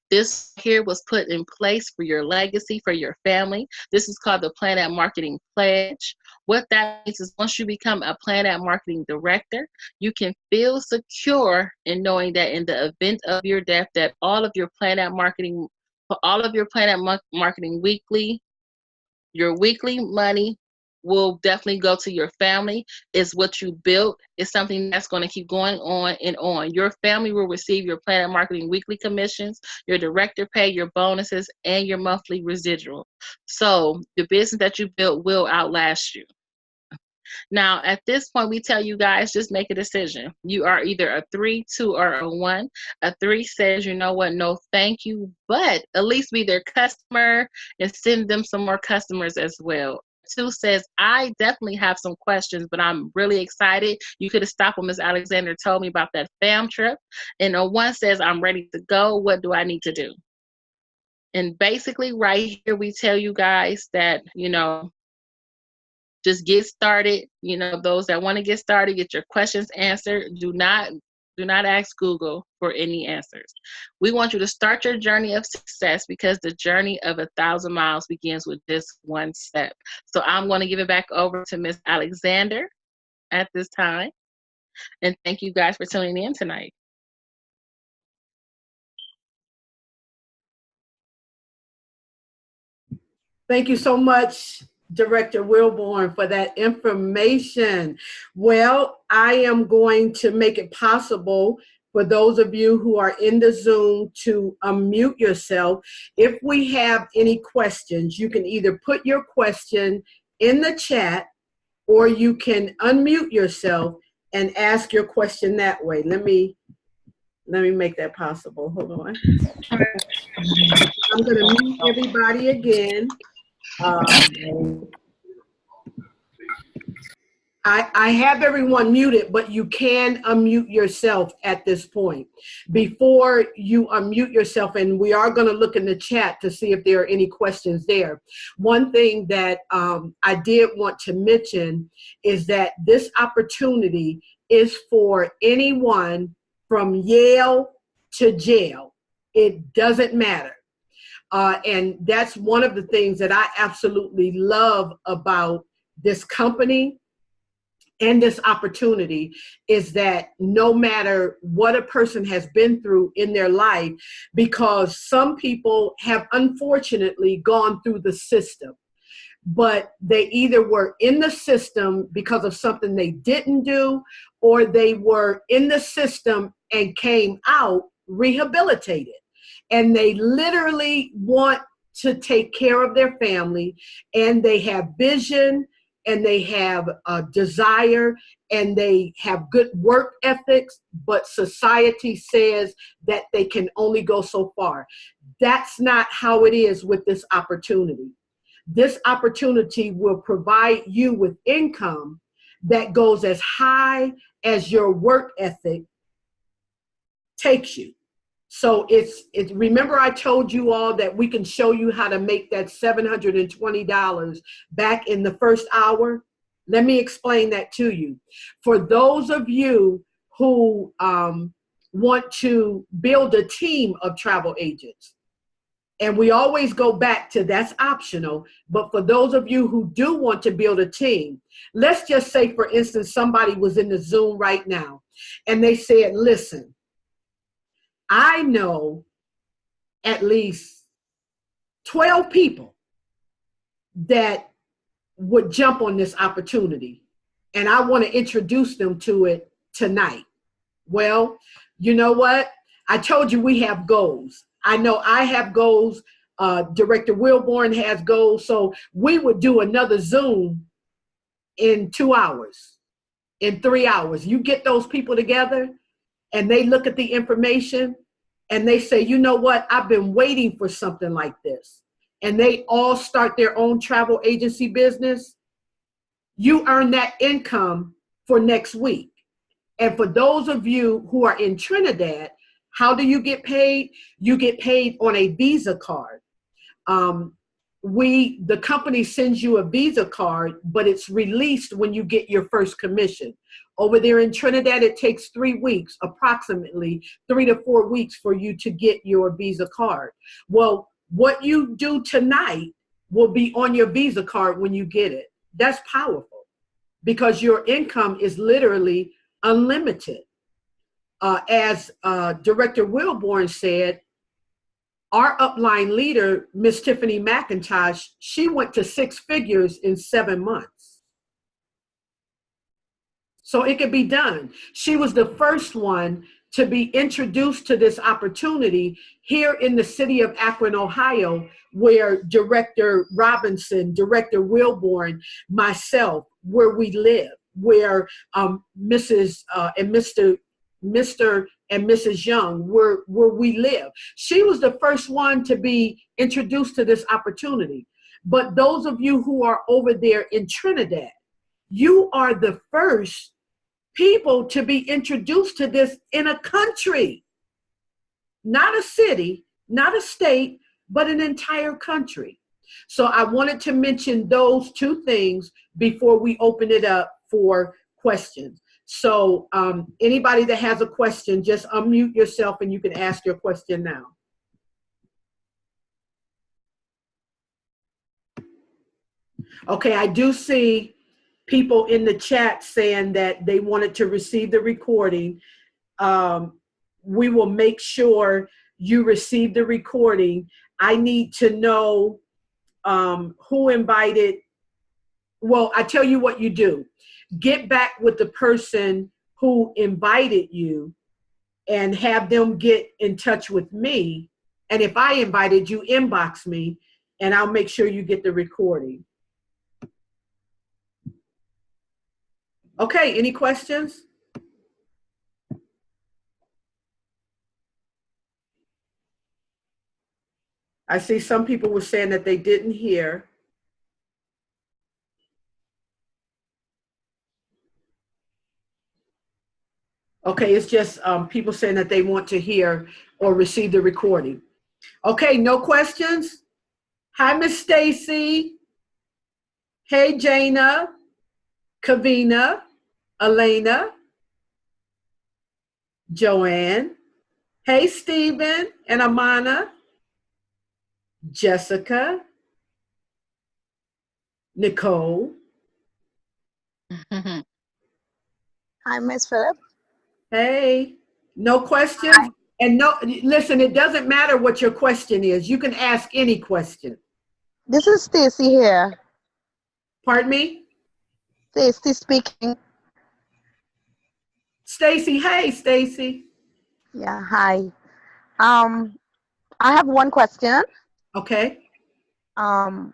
This here was put in place for your legacy, for your family. This is called the Planet Marketing Pledge. What that means is once you become a Planet Marketing Director, you can feel secure in knowing that in the event of your death, that all of your Planet Marketing weekly, your weekly money will definitely go to your family. It's what you built. It's something that's going to keep going on and on. Your family will receive your Planet Marketing weekly commissions, your director pay, your bonuses, and your monthly residual. So the business that you built will outlast you. Now, at this point, we tell you guys, just make a decision. You are either a 3, 2, or a 1. A 3 says, you know what, no thank you, but at least be their customer and send them some more customers as well. 2 says, I definitely have some questions, but I'm really excited. You could have stopped when Ms. Alexander told me about that fam trip. And a 1 says, I'm ready to go. What do I need to do? And basically right here, we tell you guys that, just get started. Those that want to get started, get your questions answered. Do not ask Google for any answers. We want you to start your journey of success, because the journey of 1,000 miles begins with just one step. So I'm going to give it back over to Ms. Alexander at this time. And thank you guys for tuning in tonight. Thank you so much, Director Wilborn, for that information. Well, I am going to make it possible for those of you who are in the Zoom to unmute yourself. If we have any questions, you can either put your question in the chat or you can unmute yourself and ask your question that way. Let me make that possible. Hold on. I'm going to mute everybody again. I have everyone muted, but you can unmute yourself at this point. Before you unmute yourself, and we are going to look in the chat to see if there are any questions there. One thing that I did want to mention is that this opportunity is for anyone from Yale to jail. It doesn't matter. And that's one of the things that I absolutely love about this company and this opportunity, is that no matter what a person has been through in their life, because some people have unfortunately gone through the system, but they either were in the system because of something they didn't do, or they were in the system and came out rehabilitated. And they literally want to take care of their family, and they have vision, and they have a desire, and they have good work ethics, but society says that they can only go so far. That's not how it is with this opportunity. This opportunity will provide you with income that goes as high as your work ethic takes you. So it's remember I told you all that we can show you how to make that $720 back in the first hour? Let me explain that to you. For those of you who want to build a team of travel agents, and we always go back to that's optional, but for those of you who do want to build a team, let's just say, for instance, somebody was in the Zoom right now and they said, listen, I know at least 12 people that would jump on this opportunity, and I want to introduce them to it tonight. Well, you know what? I told you we have goals. I know I have goals. Director Wilborn has goals. So we would do another Zoom in 2 hours, in 3 hours. You get those people together and they look at the information and they say, you know what? I've been waiting for something like this. And they all start their own travel agency business. You earn that income for next week. And for those of you who are in Trinidad, how do you get paid? You get paid on a Visa card. The company sends you a Visa card, but it's released when you get your first commission. Over there in Trinidad, it takes 3 weeks, approximately 3 to 4 weeks for you to get your Visa card. Well, what you do tonight will be on your Visa card when you get it. That's powerful because your income is literally unlimited. As Director Wilborn said, our upline leader, Miss Tiffany McIntosh, she went to 6 figures in 7 months. So it could be done. She was the first one to be introduced to this opportunity here in the city of Akron, Ohio, where Director Robinson, Director Wilborn, myself, where we live, where Mrs. And Mr. and Mrs. Young, where we live. She was the first one to be introduced to this opportunity. But those of you who are over there in Trinidad, you are the first people to be introduced to this in a country, not a city, not a state, but an entire country. So I wanted to mention those 2 things before we open it up for questions. So anybody that has a question, just unmute yourself and you can ask your question now. Okay, I do see people in the chat saying that they wanted to receive the recording. We will make sure you receive the recording. I need to know who invited. Well, I tell you what you do. Get back with the person who invited you and have them get in touch with me. And if I invited you, inbox me, and I'll make sure you get the recording. Okay, any questions? I see some people were saying that they didn't hear. Okay, it's just people saying that they want to hear or receive the recording. Okay, no questions? Hi, Miss Stacy. Hey, Jana, Kavina, Elena, Joanne. Hey, Stephen and Amana, Jessica, Nicole. Hi, Miss Phillip. Hey, no questions? Hi. And no, listen, it doesn't matter what your question is. You can ask any question. This is Stacy here. Pardon me? Stacy speaking. Stacy, hey, Stacy. Yeah, hi. I have one question. Okay. Um,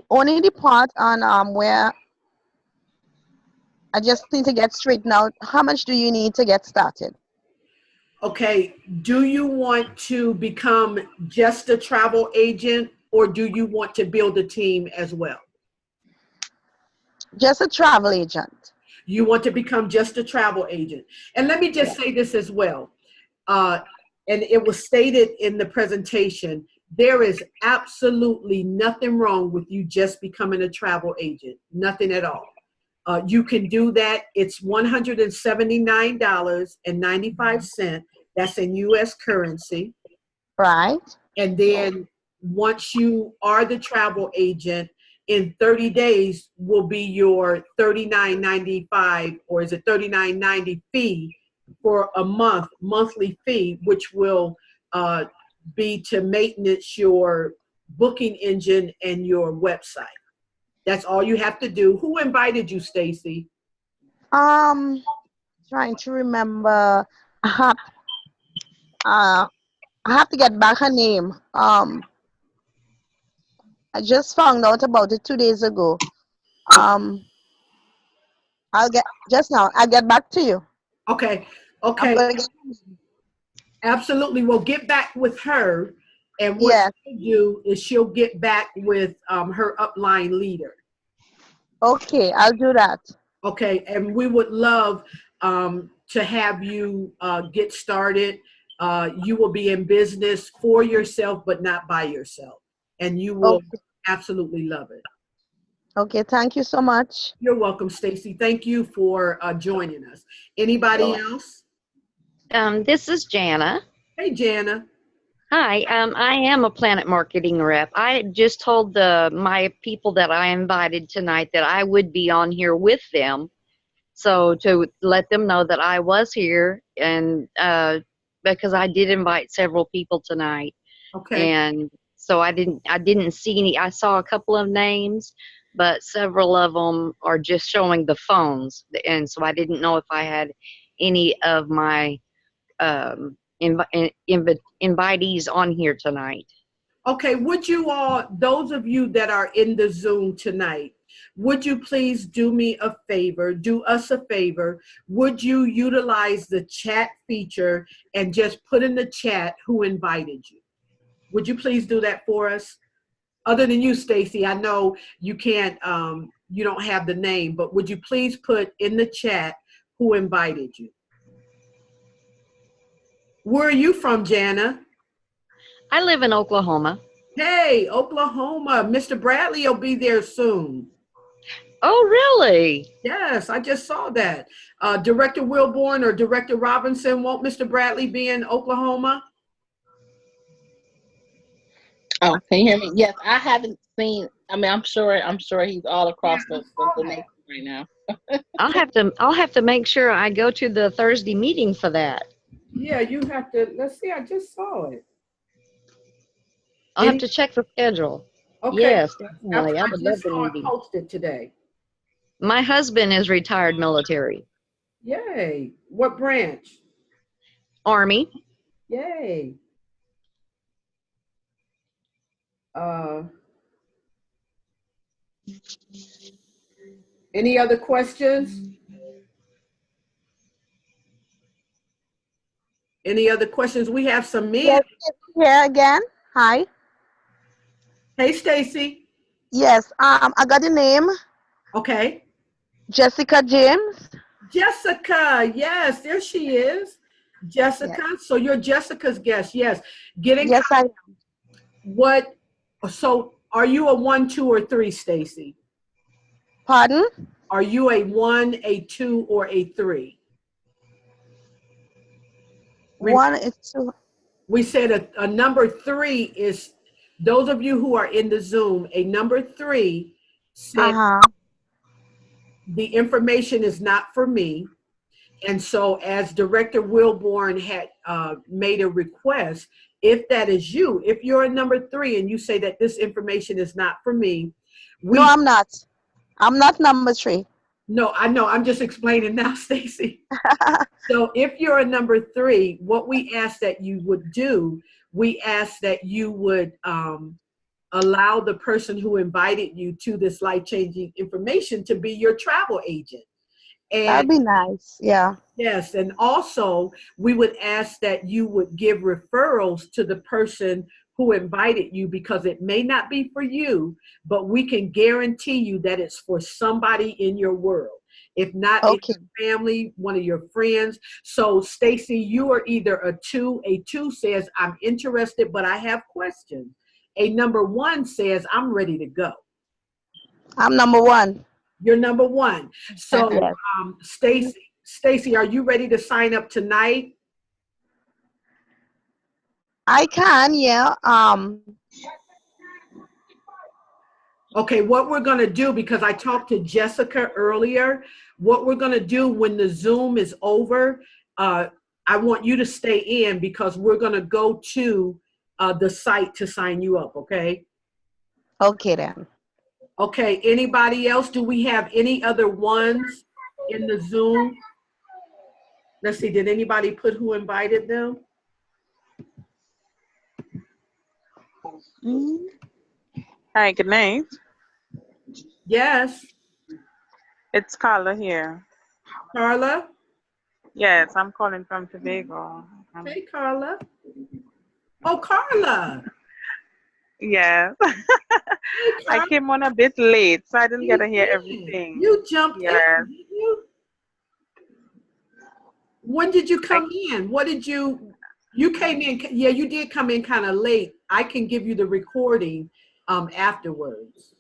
only the part on where I just need to get straightened out. How much do you need to get started? Okay. Do you want to become just a travel agent, or do you want to build a team as well? Just a travel agent. You want to become just a travel agent. And let me just say this as well. And it was stated in the presentation, there is absolutely nothing wrong with you just becoming a travel agent. Nothing at all. You can do that. It's $179.95. That's in US currency. Right. And then once you are the travel agent, in 30 days will be your $39.95, or is it $39.90 fee for a monthly fee, which will be to maintenance your booking engine and your website. That's all you have to do. Who invited you, Stacy? Trying to remember. I have to get back her name. I just found out about it 2 days ago. I'll get just now. I'll get back to you. Okay. I'm Okay. gonna get. Absolutely. We'll get back with her. And what Yes. she'll do is she'll get back with her upline leader. Okay, I'll do that. Okay. And we would love to have you get started. You will be in business for yourself, but not by yourself. And you will Okay. absolutely love it. Okay. Thank you so much. You're welcome, Stacy. Thank you for joining us. Anybody else? This is Jana. Hey, Jana. Hi, I am a Planet Marketing rep. I just told my people that I invited tonight that I would be on here with them. So to let them know that I was here, and because I did invite several people tonight, Okay. and so I didn't see any. I saw a couple of names, but several of them are just showing the phones, and so I didn't know if I had any of my invitees on here tonight. Okay, would you all, those of you that are in the Zoom tonight, would you please do me a favor, do us a favor? Would you utilize the chat feature and just put in the chat who invited you? Would you please do that for us? Other than you, Stacy, I know you can't, you don't have the name, but would you please put in the chat who invited you? Where are you from, Jana? I live in Oklahoma. Hey, Oklahoma. Mr. Bradley will be there soon. Oh, really? Yes, I just saw that. Director Wilborn or Director Robinson, won't Mr. Bradley be in Oklahoma? Oh, can you hear me? Yes, I haven't seen. I mean, I'm sure he's all across the nation right now. I'll have to make sure I go to the Thursday meeting for that. Yeah, you have to. Let's see. I just saw it. I'll have to check the schedule. Okay. Yes, definitely. I would love just the saw it meeting. posted today. My husband is retired military. Yay. What branch? Army. Yay. Any other questions? Any other questions? We have some men. Yes, here again. Hi. Hey, Stacy. Yes, I got the name. Okay. Jessica James. Jessica. Yes, there she is. Jessica. Yes, So you're Jessica's guest. Yes. Get in. yes, I am. What? So are you a 1, 2, or 3, Stacy? Pardon? Are you a 1, a 2, or a 3? One is two. We said a number 3 is, those of you who are in the Zoom, a number 3 said Uh-huh. the information is not for me. And so as Director Wilborn had made a request, if that is you, if you're a number 3 and you say that this information is not for me, No, I'm not. I'm not number 3. No, I know, I'm just explaining now, Stacy. So if you're a number 3, what we ask that you would do, we ask that you would allow the person who invited you to this life-changing information to be your travel agent. And That'd be nice. Yeah. yes, and also we would ask that you would give referrals to the person who invited you, because it may not be for you, but we can guarantee you that it's for somebody in your world. If not in Okay. your family, one of your friends. So Stacy, you are either a 2. A 2 says, I'm interested, but I have questions. A number 1 says, I'm ready to go. I'm number 1. You're number 1. So Yes. Stacy, are you ready to sign up tonight? I can, yeah. Okay, what we're going to do, because I talked to Jessica earlier, what we're going to do when the Zoom is over, I want you to stay in, because we're going to go to the site to sign you up, okay? Okay then. Okay, anybody else? Do we have any other ones in the Zoom? Let's see, did anybody put who invited them? Hi, good night. Yes, It's Carla here. Carla? Yes, I'm calling from Tobago. Hey, Carla. Oh, Carla. Yes. Hey, I Carla. came on a bit late, so I didn't get You to hear did. everything. You jumped in, Yes. didn't you? When did you come in? What did you came in, yeah, you did come in kind of late. I can give you the recording afterwards.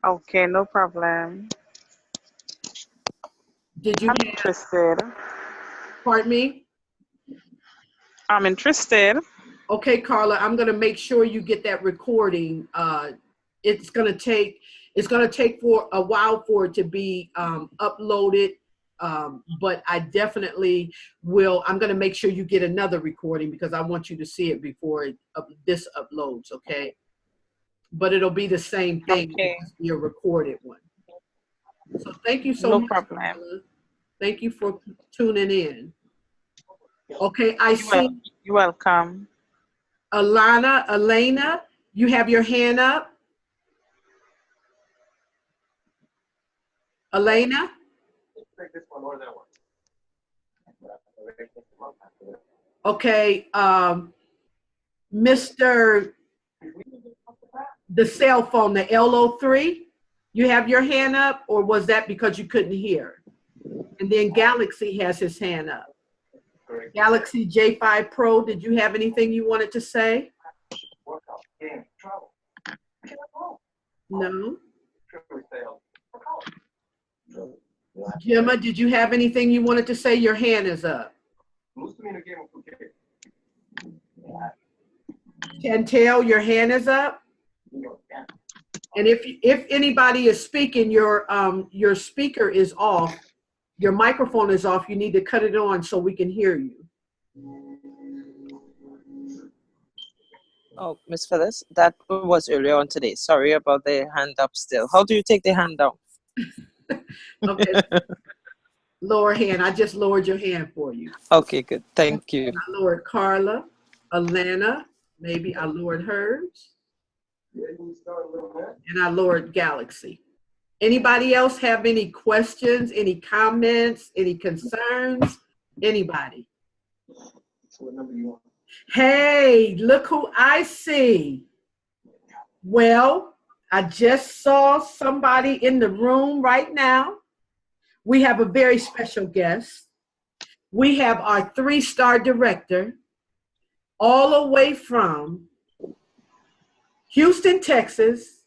Okay, no problem. Did you I'm interested. pardon me? I'm interested. Okay, Carla, I'm gonna make sure you get that recording. It's gonna take for a while for it to be uploaded. But I definitely will. I'm going to make sure you get another recording, because I want you to see it before this uploads, okay? But it'll be the same thing. Okay. It'll just be a recorded one. So thank you so No much. problem. Carla. Thank you for tuning in. Okay, I see You're welcome. Elena, you have your hand up. Elena? Okay, Mr. The cell phone, the LO3, you have your hand up, or was that because you couldn't hear? And then Galaxy has his hand up. Galaxy J5 Pro, did you have anything you wanted to say? No? Gemma, did you have anything you wanted to say? Your hand is up. Chantel, your hand is up. And if anybody is speaking, your speaker is off, your microphone is off, you need to cut it on so we can hear you. Oh, Miss Phyllis, that was earlier on today. Sorry about the hand up still. How do you take the hand down? Okay, lower hand. I just lowered your hand for you. Okay, good. Thank you. I lowered Carla, Alana, maybe I lowered hers, and I lowered Galaxy. Anybody else have any questions, any comments, any concerns? Anybody? Hey, look who I see. Well, I just saw somebody in the room right now. We have a very special guest. We have our 3-star director, all the way from Houston, Texas,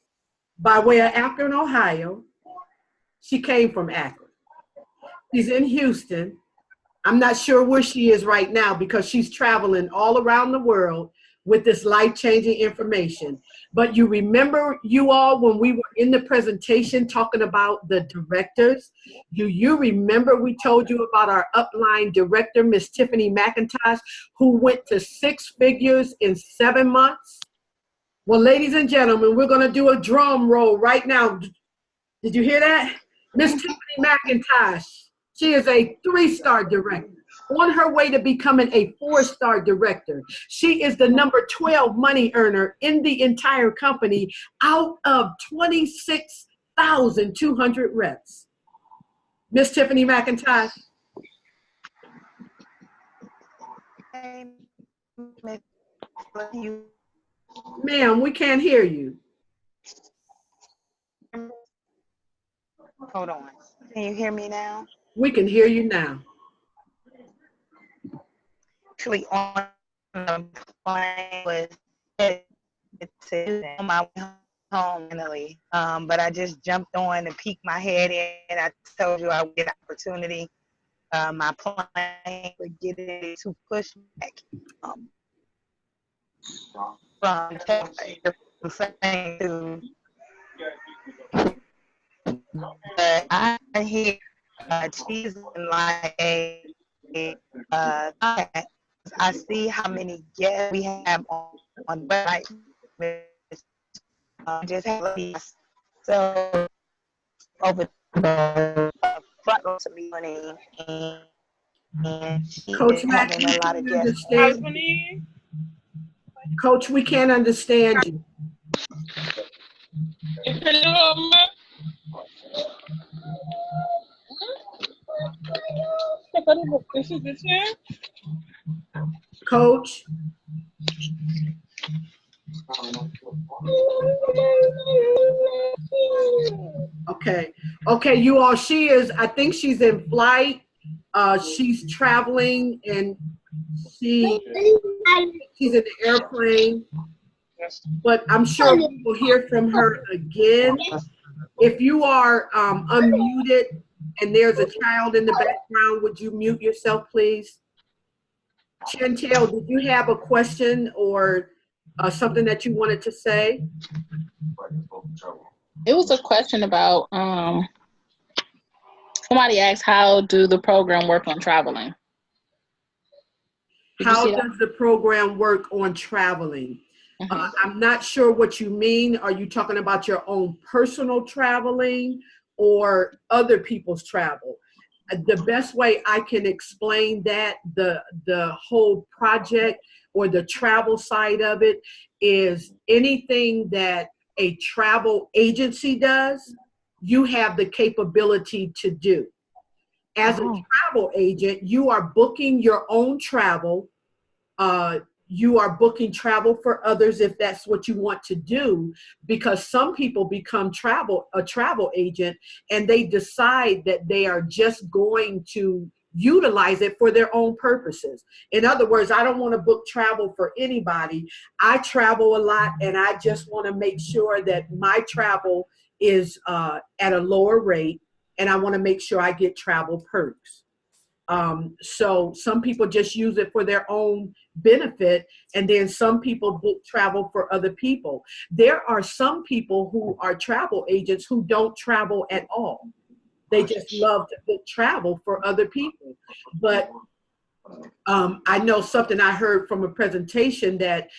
by way of Akron, Ohio. She came from Akron. She's in Houston. I'm not sure where she is right now because she's traveling all around the world with this life-changing information. But you remember, you all, when we were in the presentation talking about the directors, do you remember we told you about our upline director, Miss Tiffany McIntosh, who went to 6 figures in 7 months? Well, ladies and gentlemen, we're going to do a drum roll right now. Did you hear that? Miss Tiffany McIntosh. She is a 3-star director on her way to becoming a 4-star director. She is the number 12 money earner in the entire company out of 26,200 reps. Miss Tiffany McIntosh. Ma'am, we can't hear you. Hold on. Can you hear me now? We can hear you now. Actually, on the plane was on my way home finally. But I just jumped on and peeked my head in. I told you I would get an opportunity. My plane would get it to push back from saying to. But I hear she's in like I see how many guests we have on the website. Just have so over the front row to me and she Coach is Mac, having we a lot can't of guests. understand. Coach, we can't understand you. Coach. Okay, you all, she is, I think she's in flight. She's traveling and she's in the airplane. But I'm sure we will hear from her again. If you are unmuted and there's a child in the background, would you mute yourself, please? Chantel, did you have a question or something that you wanted to say? It was a question about somebody asked, how do the program work on traveling? How does the program work on traveling? Mm-hmm. I'm not sure what you mean. Are you talking about your own personal traveling or other people's travel? The best way I can explain that, the whole project or the travel side of it, is anything that a travel agency does, you have the capability to do. As a travel agent, you are booking your own travel. You are booking travel for others if that's what you want to do, because some people become a travel agent and they decide that they are just going to utilize it for their own purposes. In other words, I don't want to book travel for anybody. I travel a lot and I just want to make sure that my travel is at a lower rate, and I want to make sure I get travel perks. So some people just use it for their own benefit, and then some people book travel for other people. There are some people who are travel agents who don't travel at all. They just love to book travel for other people. But I know something I heard from a presentation that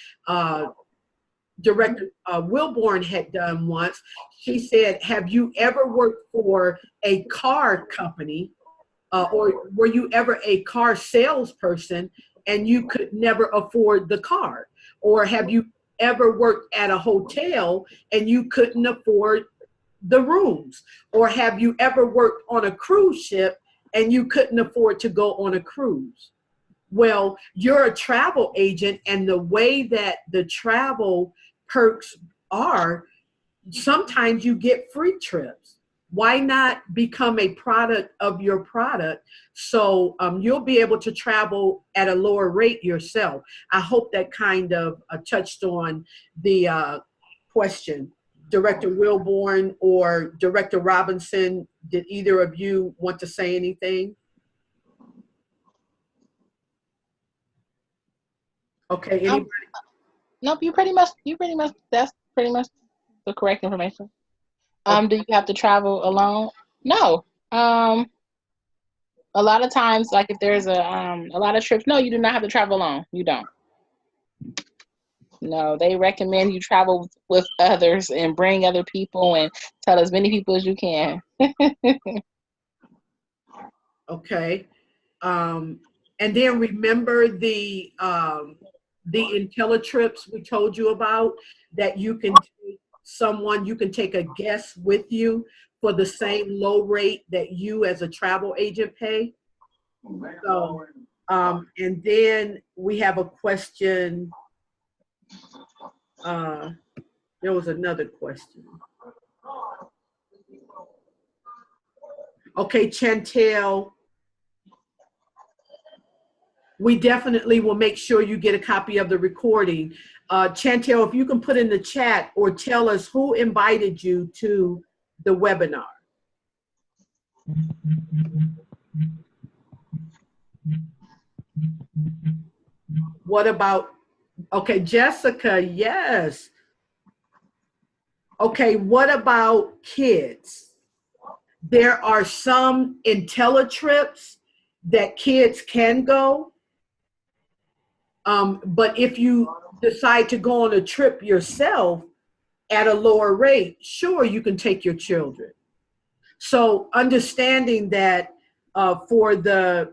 Director Wilborn had done once. She said, have you ever worked for a car company or were you ever a car salesperson and you could never afford the car? Or have you ever worked at a hotel and you couldn't afford the rooms? Or have you ever worked on a cruise ship and you couldn't afford to go on a cruise? Well, you're a travel agent, and the way that the travel perks are, sometimes you get free trips. Why not become a product of your product so you'll be able to travel at a lower rate yourself? I hope that kind of touched on the question. Director Wilborn or Director Robinson, did either of you want to say anything? Okay, anybody? Nope, you pretty much, that's pretty much the correct information. Do you have to travel alone? No. A lot of times, like if there's a lot of trips, no, you do not have to travel alone. You don't. No, they recommend you travel with others and bring other people and tell as many people as you can. Okay. And then remember the IntelliTrips we told you about, that you can take someone, you can take a guest with you for the same low rate that you as a travel agent pay. So, and then we have a question. There was another question. Okay, Chantel, we definitely will make sure you get a copy of the recording. Chantel, if you can put in the chat or tell us who invited you to the webinar. What about, okay, Jessica, yes. Okay, what about kids? There are some IntelliTrips that kids can go. But if you decide to go on a trip yourself at a lower rate, sure, you can take your children. So understanding that for the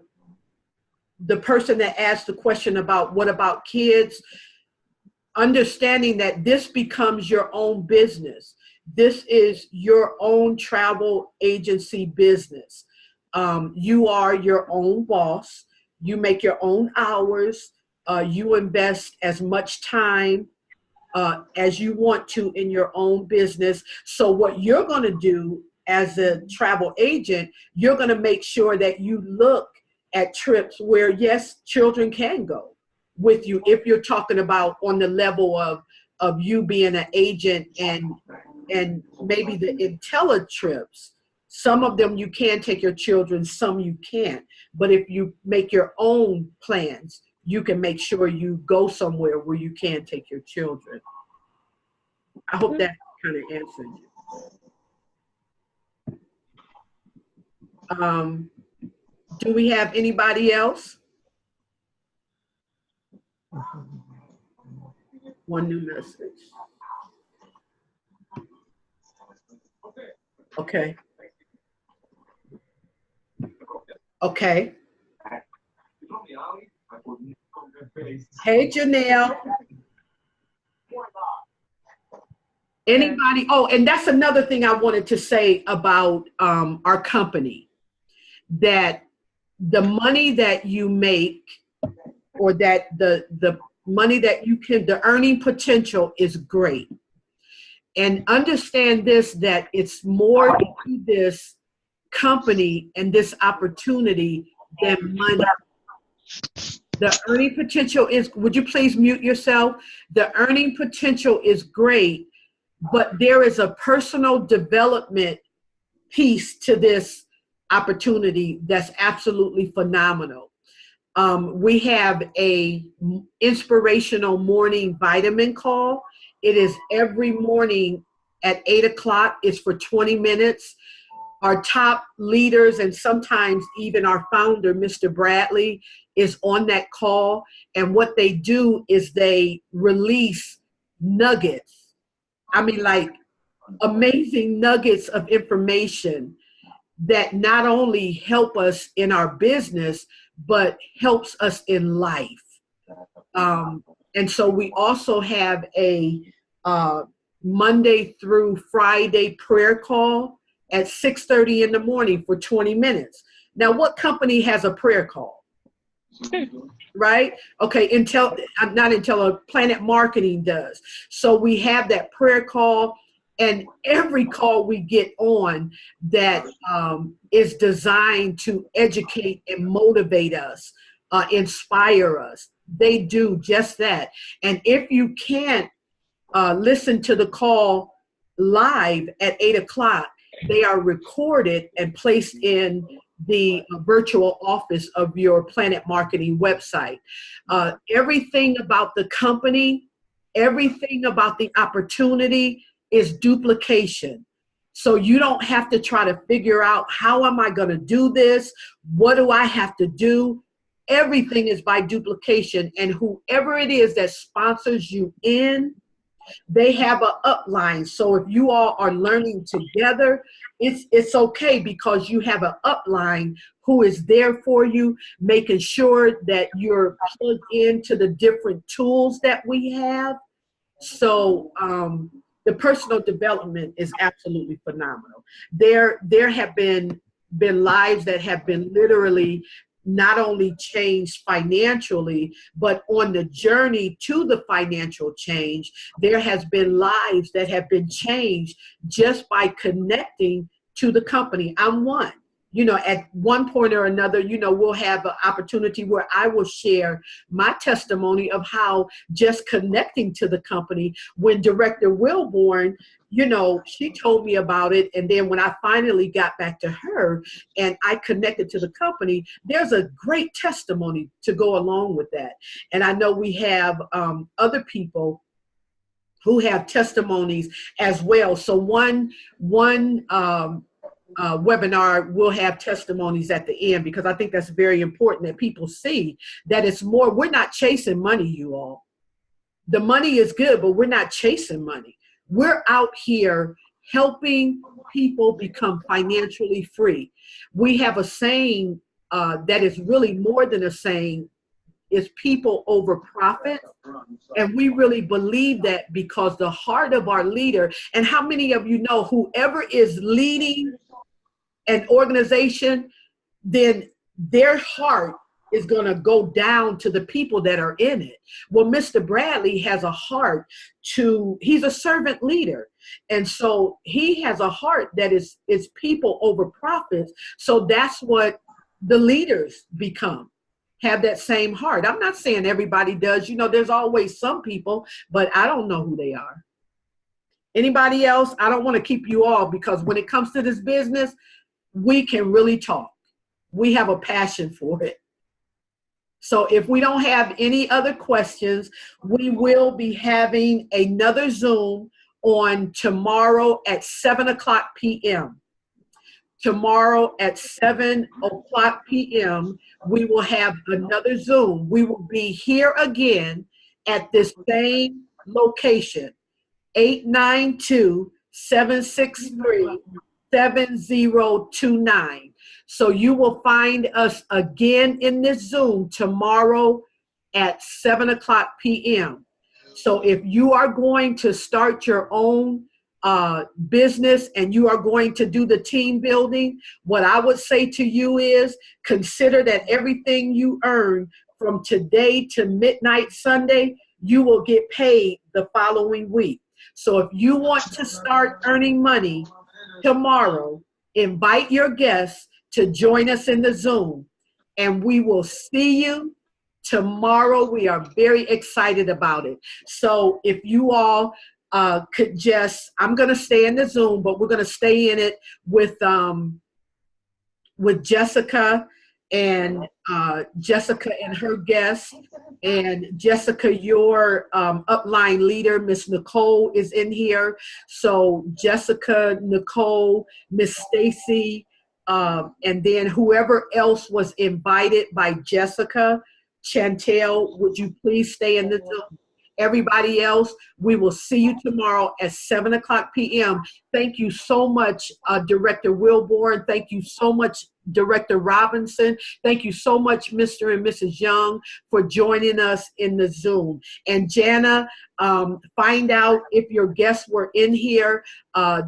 person that asked the question about what about kids, understanding that this becomes your own business. This is your own travel agency business. You are your own boss. You make your own hours. You invest as much time as you want to in your own business. So what you're going to do as a travel agent, you're going to make sure that you look at trips where, yes, children can go with you if you're talking about on the level of you being an agent and maybe the IntelliTrips. Some of them you can take your children, some you can't. But if you make your own plans, you can make sure you go somewhere where you can take your children. I hope that kind of answered you. Do we have anybody else? One new message. Okay. Okay. Hey, Janelle. Anybody? Oh, and that's another thing I wanted to say about our company, that the money that you make, or that the money that you can, the earning potential is great. And understand this, that it's more to this company and this opportunity than money. The earning potential is, would you please mute yourself? The earning potential is great, but there is a personal development piece to this opportunity that's absolutely phenomenal. We have a inspirational morning vitamin call. It is every morning at 8 o'clock. It's for 20 minutes. Our top leaders and sometimes even our founder, Mr. Bradley, is on that call. And what they do is they release nuggets. I mean, like amazing nuggets of information that not only help us in our business, but helps us in life. And so we also have a Monday through Friday prayer call at 6:30 in the morning for 20 minutes. Now, what company has a prayer call? Right? Okay, not Planet Marketing does. So we have that prayer call, and every call we get on that is designed to educate and motivate us, inspire us. They do just that. And if you can't listen to the call live at 8 o'clock, they are recorded and placed in the virtual office of your Planet Marketing website. Everything about the company, everything about the opportunity is duplication. So you don't have to try to figure out, how am I going to do this? What do I have to do? Everything is by duplication. And whoever it is that sponsors you in, they have an upline. So if you all are learning together, it's okay, because you have an upline who is there for you, making sure that you're plugged into the different tools that we have. So the personal development is absolutely phenomenal. There have been lives that have been literally not only changed financially, but on the journey to the financial change, there has been lives that have been changed just by connecting to the company. I'm one. You know, at one point or another, you know, we'll have an opportunity where I will share my testimony of how just connecting to the company, when Director Wilborn, you know, she told me about it. And then when I finally got back to her and I connected to the company, there's a great testimony to go along with that. And I know we have other people who have testimonies as well. So one webinar will have testimonies at the end, because I think that's very important that people see that it's more, we're not chasing money, you all. The money is good, but we're not chasing money. We're out here helping people become financially free. We have a saying that is really more than a saying, is people over profit. And we really believe that, because the heart of our leader, and how many of you know, whoever is leading an organization, then their heart is going to go down to the people that are in it. Well, Mr. Bradley has a heart he's a servant leader. And so he has a heart that is people over profits. So that's what the leaders become, have that same heart. I'm not saying everybody does. You know, there's always some people, but I don't know who they are. Anybody else? I don't want to keep you all, because when it comes to this business, we can really talk. We have a passion for it. So if we don't have any other questions, we will be having another Zoom on tomorrow at 7 o'clock p.m. Tomorrow at 7 o'clock p.m., we will have another Zoom. We will be here again at this same location, 892-763-7029. So you will find us again in this Zoom tomorrow at 7 o'clock p.m. So if you are going to start your own business and you are going to do the team building, what I would say to you is, consider that everything you earn from today to midnight Sunday, you will get paid the following week. So if you want to start earning money tomorrow, invite your guests to join us in the Zoom, and we will see you tomorrow. We are very excited about it. So if you all could just, I'm going to stay in the Zoom, but we're going to stay in it with Jessica and her guests. And Jessica, your upline leader, Miss Nicole, is in here. So Jessica, Nicole, Miss Stacy, and then whoever else was invited by Jessica, Chantel, would you please stay in the Zoom? everybody else, we will see you tomorrow at 7 o'clock p.m. Thank you so much, Director Wilborn. Thank you so much, Director Robinson. Thank you so much, Mr. and Mrs. Young, for joining us in the Zoom. And Jana, find out if your guests were in here.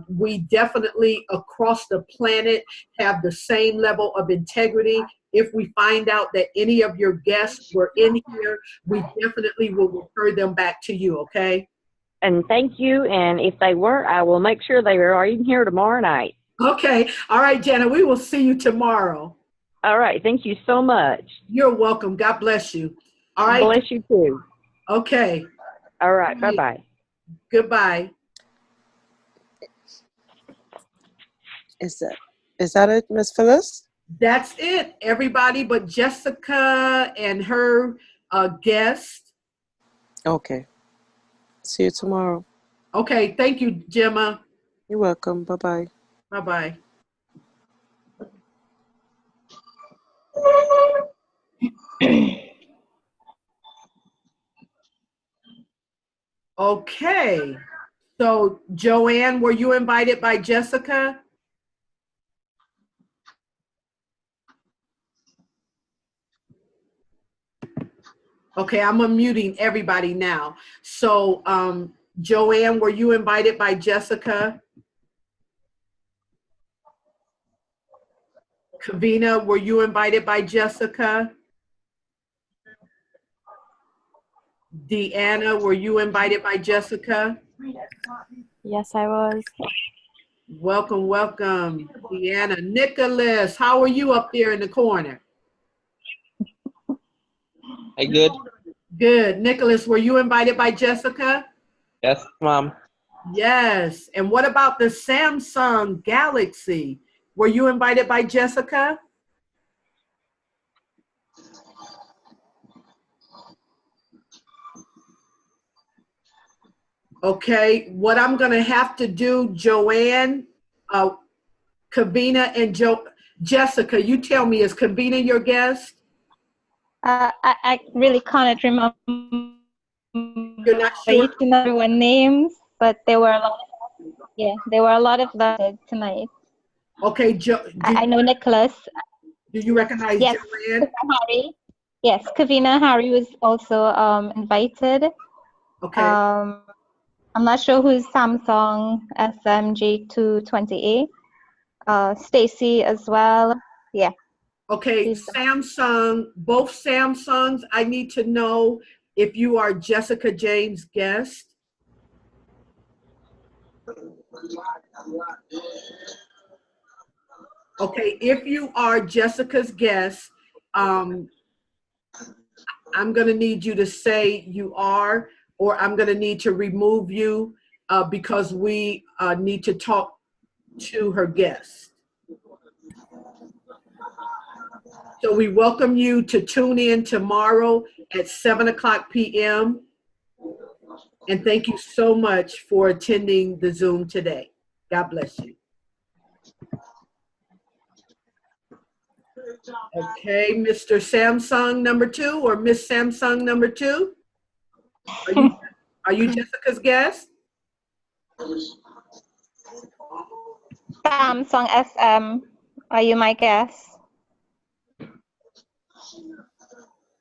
We definitely, across the planet, have the same level of integrity. If we find out that any of your guests were in here, we definitely will refer them back to you, okay? And thank you. And if they weren't, I will make sure they are in here tomorrow night. Okay. All right, Jana, we will see you tomorrow. All right. Thank you so much. You're welcome. God bless you. All right. Bless you too. Okay. All right. Bye-bye. Goodbye. Is that it, Miss Phyllis? That's it. Everybody but Jessica and her guest. Okay. See you tomorrow. Okay. Thank you, Gemma. You're welcome. Bye-bye. Bye-bye. Okay. So, Joanne, were you invited by Jessica? Okay, I'm unmuting everybody now. So, Joanne, were you invited by Jessica? Kavina, were you invited by Jessica? Deanna, were you invited by Jessica? Yes, I was. Welcome, welcome, Deanna. Nicholas, how are you up there in the corner? Hey, good. Good. Nicholas, were you invited by Jessica? Yes, ma'am. Yes. And what about the Samsung Galaxy? Were you invited by Jessica? Okay. What I'm going to have to do, Joanne, Kavina, and Jessica, you tell me, is Kavina your guest? I really can't remember You're not sure? each and every one names, but there were a lot. There were a lot of that tonight. Okay, I know Nicholas. Do you recognize Yes, Joanne? Harry. Yes, Kavina Harry was also invited. Okay. I'm not sure who's Samsung SMG220A. Stacy as well. Yeah. Okay, Samsung, both Samsungs, I need to know if you are Jessica James' guest. Okay, if you are Jessica's guest, I'm going to need you to say you are, or I'm going to need to remove you because we need to talk to her guest. So we welcome you to tune in tomorrow at 7 o'clock p.m. And thank you so much for attending the Zoom today. God bless you. Okay, Mr. Samsung number 2 or Miss Samsung number 2? Are you Jessica's guest? Samsung SM. Are you my guest?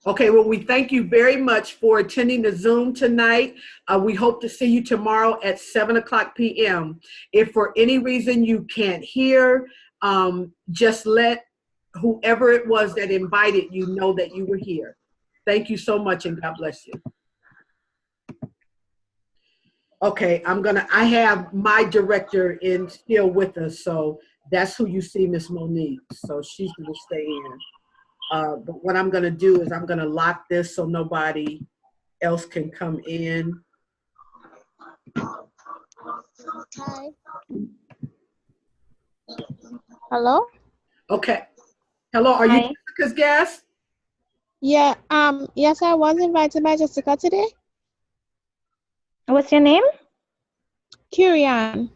Okay, well, we thank you very much for attending the Zoom tonight. We hope to see you tomorrow at 7 o'clock p.m. If for any reason you can't hear, just let whoever it was that invited you know that you were here. Thank you so much and God bless you. Okay, I have my director still with us, so that's who you see, Miss Monique. So she's gonna stay in. But what I'm going to do is I'm going to lock this so nobody else can come in. Hi. Hello? Okay. Hello, are you Jessica's guest? Yeah, yes, I was invited by Jessica today. What's your name? Kirian.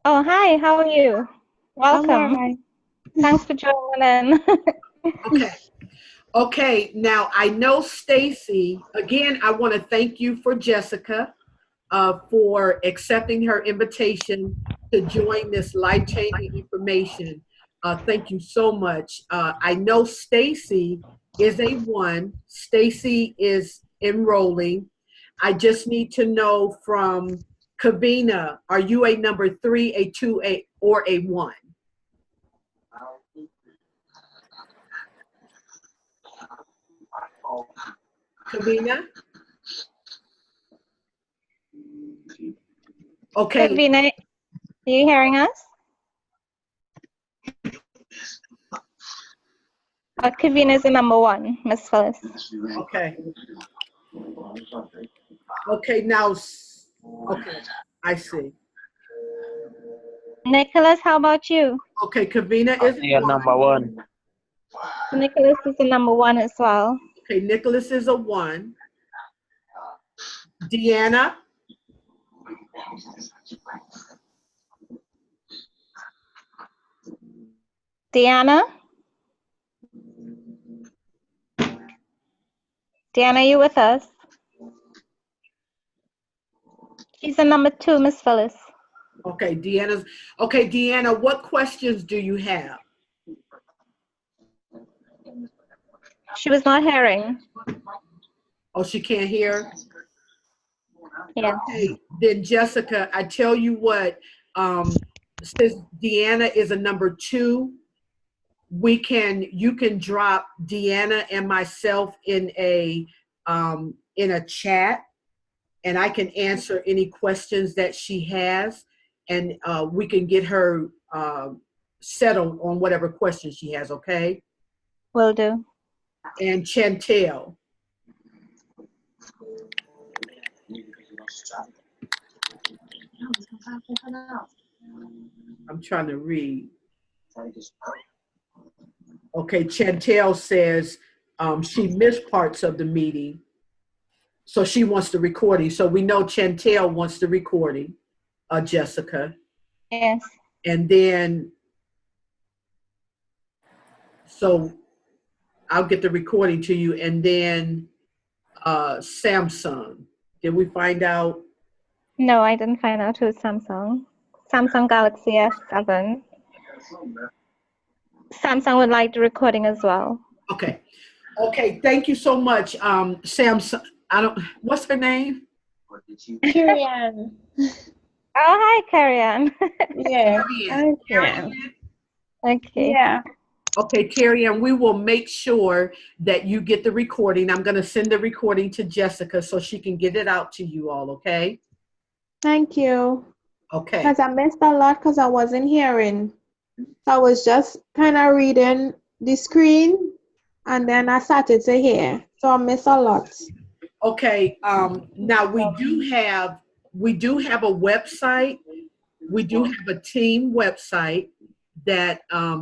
Oh, hi, how are you? Welcome. Right. Thanks for joining in. Okay. Okay, now I know Stacy, again, I want to thank you for Jessica for accepting her invitation to join this life-changing information. Thank you so much. I know Stacy is a 1. Stacy is enrolling. I just need to know from Kavina, are you a number 3, a 2, or a 1? Kavina? Okay. Kavina, are you hearing us? Kavina is the number 1, Miss Phyllis. Okay. Okay, now, okay, I see. Nicholas, how about you? Okay, Kavina is Yeah, number 1. Nicholas is the number 1 as well. Okay, Nicholas is a 1. Deanna? Deanna? Deanna, are you with us? She's the number 2, Miss Phyllis. Okay, Deanna, what questions do you have? She was not hearing. Oh, she can't hear? Yeah. Okay, then Jessica, I tell you what, since Deanna is a number 2, you can drop Deanna and myself in a chat, and I can answer any questions that she has, and we can get her settled on whatever questions she has, okay? Will do. And Chantel. I'm trying to read. Okay, Chantel says she missed parts of the meeting, so she wants the recording. So we know Chantel wants the recording, Jessica. Yes. And then, so I'll get the recording to you. And then Samsung. Did we find out? No, I didn't find out who's Samsung. Samsung Galaxy S7. Samsung would like the recording as well. Okay. Okay, thank you so much. Samsung, what's her name? Karian. Oh, hi, Karian. Yeah. Hi, Karian. Okay. Yeah. Okay, Carrie, and we will make sure that you get the recording. I'm going to send the recording to Jessica so she can get it out to you all, okay? Thank you. Okay. Because I missed a lot because I wasn't hearing. So I was just kind of reading the screen and then I started to hear. So I missed a lot. Okay, now we do have a website. We do have a team website that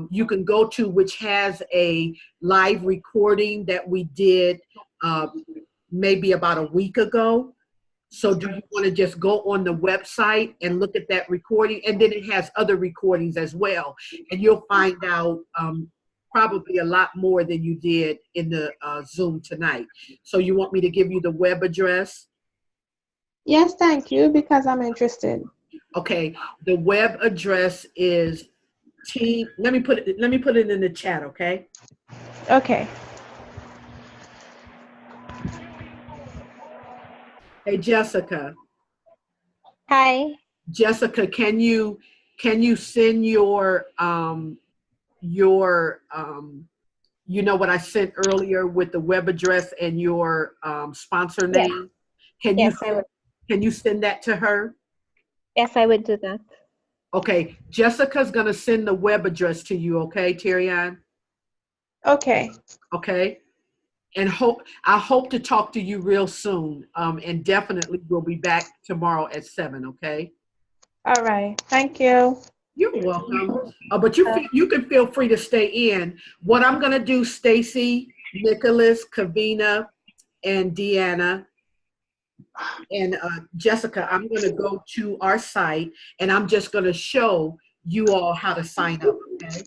you can go to, which has a live recording that we did maybe about a week ago. So do you want to just go on the website and look at that recording? And then it has other recordings as well. And you'll find out probably a lot more than you did in the Zoom tonight. So you want me to give you the web address? Yes, thank you, because I'm interested. Okay, the web address is let me put it in the chat, okay? Okay. Hey Jessica. Hi. Jessica, can you send your you know what I sent earlier with the web address and your sponsor name? Yes. Can you send that to her? Yes, I would do that. Okay, Jessica's gonna send the web address to you, okay, Terry-Ann? Okay. Okay. And I hope to talk to you real soon. And definitely we'll be back tomorrow at 7, okay? All right. Thank you. You're welcome. But you can feel free to stay in. What I'm gonna do, Stacy, Nicholas, Kavina, and Deanna, and Jessica, I'm gonna go to our site and I'm just gonna show you all how to sign up, okay?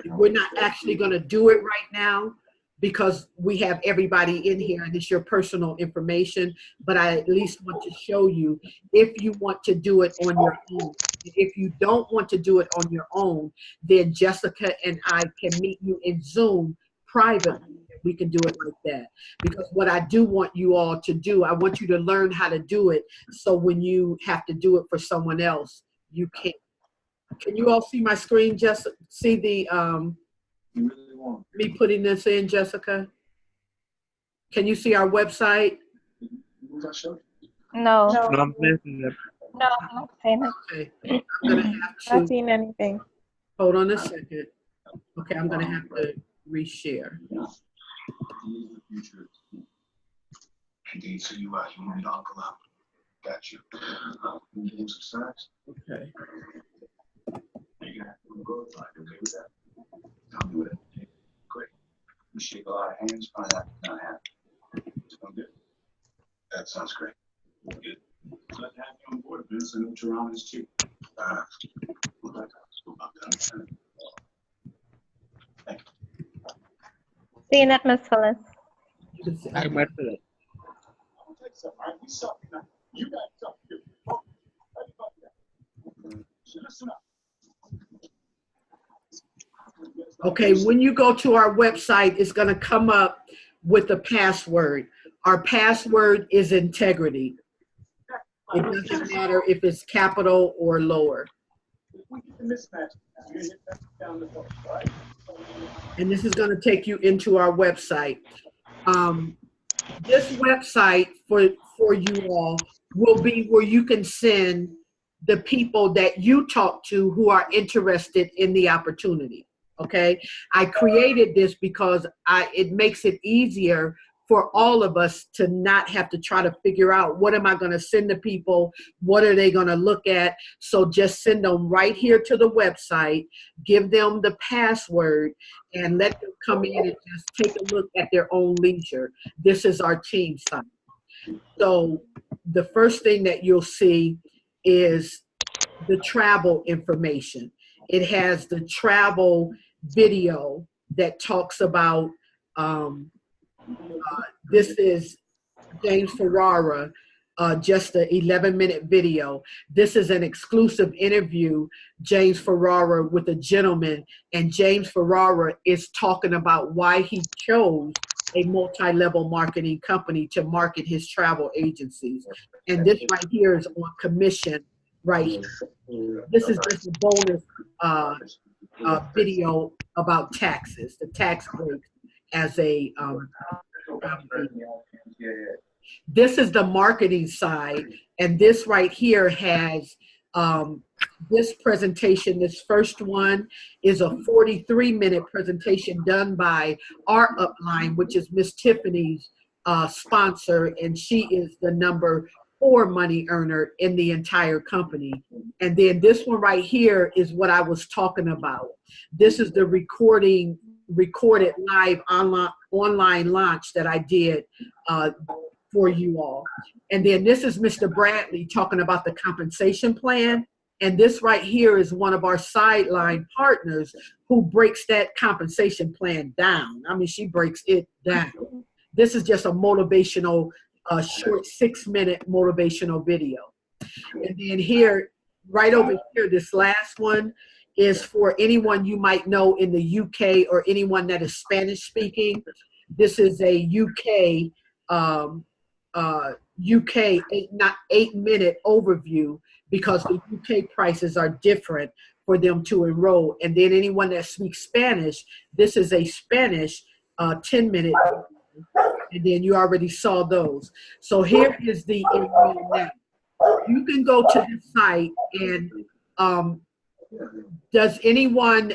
We're not actually going to do it right now because we have everybody in here and it's your personal information, but I at least want to show you if you want to do it on your own. If you don't want to do it on your own, then Jessica and I can meet you in Zoom privately. We can do it like that. Because what I do want you all to do, I want you to learn how to do it so when you have to do it for someone else, you can. Can you all see my screen, Jessica? See the me putting this in, Jessica? Can you see our website? No, No, I'm missing it. no, I'm not saying it. Okay, I'm gonna have Not to, seen anything. hold on a second. Okay, I'm gonna have to reshare. Indeed, so you moved Uncle up. Got you. Okay. You're gonna have to go outside, okay with that? Tell me what it is. Great. You shake a lot of hands, find out not happy. Sound good? That sounds great. Good. Glad to have you on board, Vince. I know what your ramen is too. We'll let that go about that. Thank you. See you next, Miss Phyllis. I met for that. I'll take some, all right? We suck. You got stuff to do. Oh, listen up. Okay, when you go to our website, it's going to come up with the password. Our password is integrity. It doesn't matter if it's capital or lower. And this is going to take you into our website. This website for you all will be where you can send the people that you talk to who are interested in the opportunity. Okay, I created this because it makes it easier for all of us to not have to try to figure out what am I going to send to people, what are they going to look at. So just send them right here to the website, give them the password, and let them come in and just take a look at their own leisure. This is our team site. So the first thing that you'll see is the travel information. It has the travel video that talks about, this is James Ferrara, just an 11-minute video. This is an exclusive interview, James Ferrara with a gentleman, and James Ferrara is talking about why he chose a multi-level marketing company to market his travel agencies. And this right here is on commission right here. This is just a bonus video about taxes, the tax breaks as a this is the marketing side, and this right here has this presentation. This first one is a 43-minute presentation done by our upline, which is Miss Tiffany's sponsor, and she is the number 4 money earner in the entire company. And then this one right here is what I was talking about. This is the recorded live online launch that I did for you all. And then this is Mr. Bradley talking about the compensation plan. And this right here is one of our sideline partners who breaks that compensation plan down. I mean, she breaks it down. This is just a motivational, short 6-minute motivational video. And then here, right over here, this last one is for anyone you might know in the UK or anyone that is Spanish speaking. This is a UK 8-minute overview because the UK prices are different for them to enroll. And then anyone that speaks Spanish, this is a Spanish 10-minute, and then you already saw those. So here is the enroll now. You can go to the site and does anyone,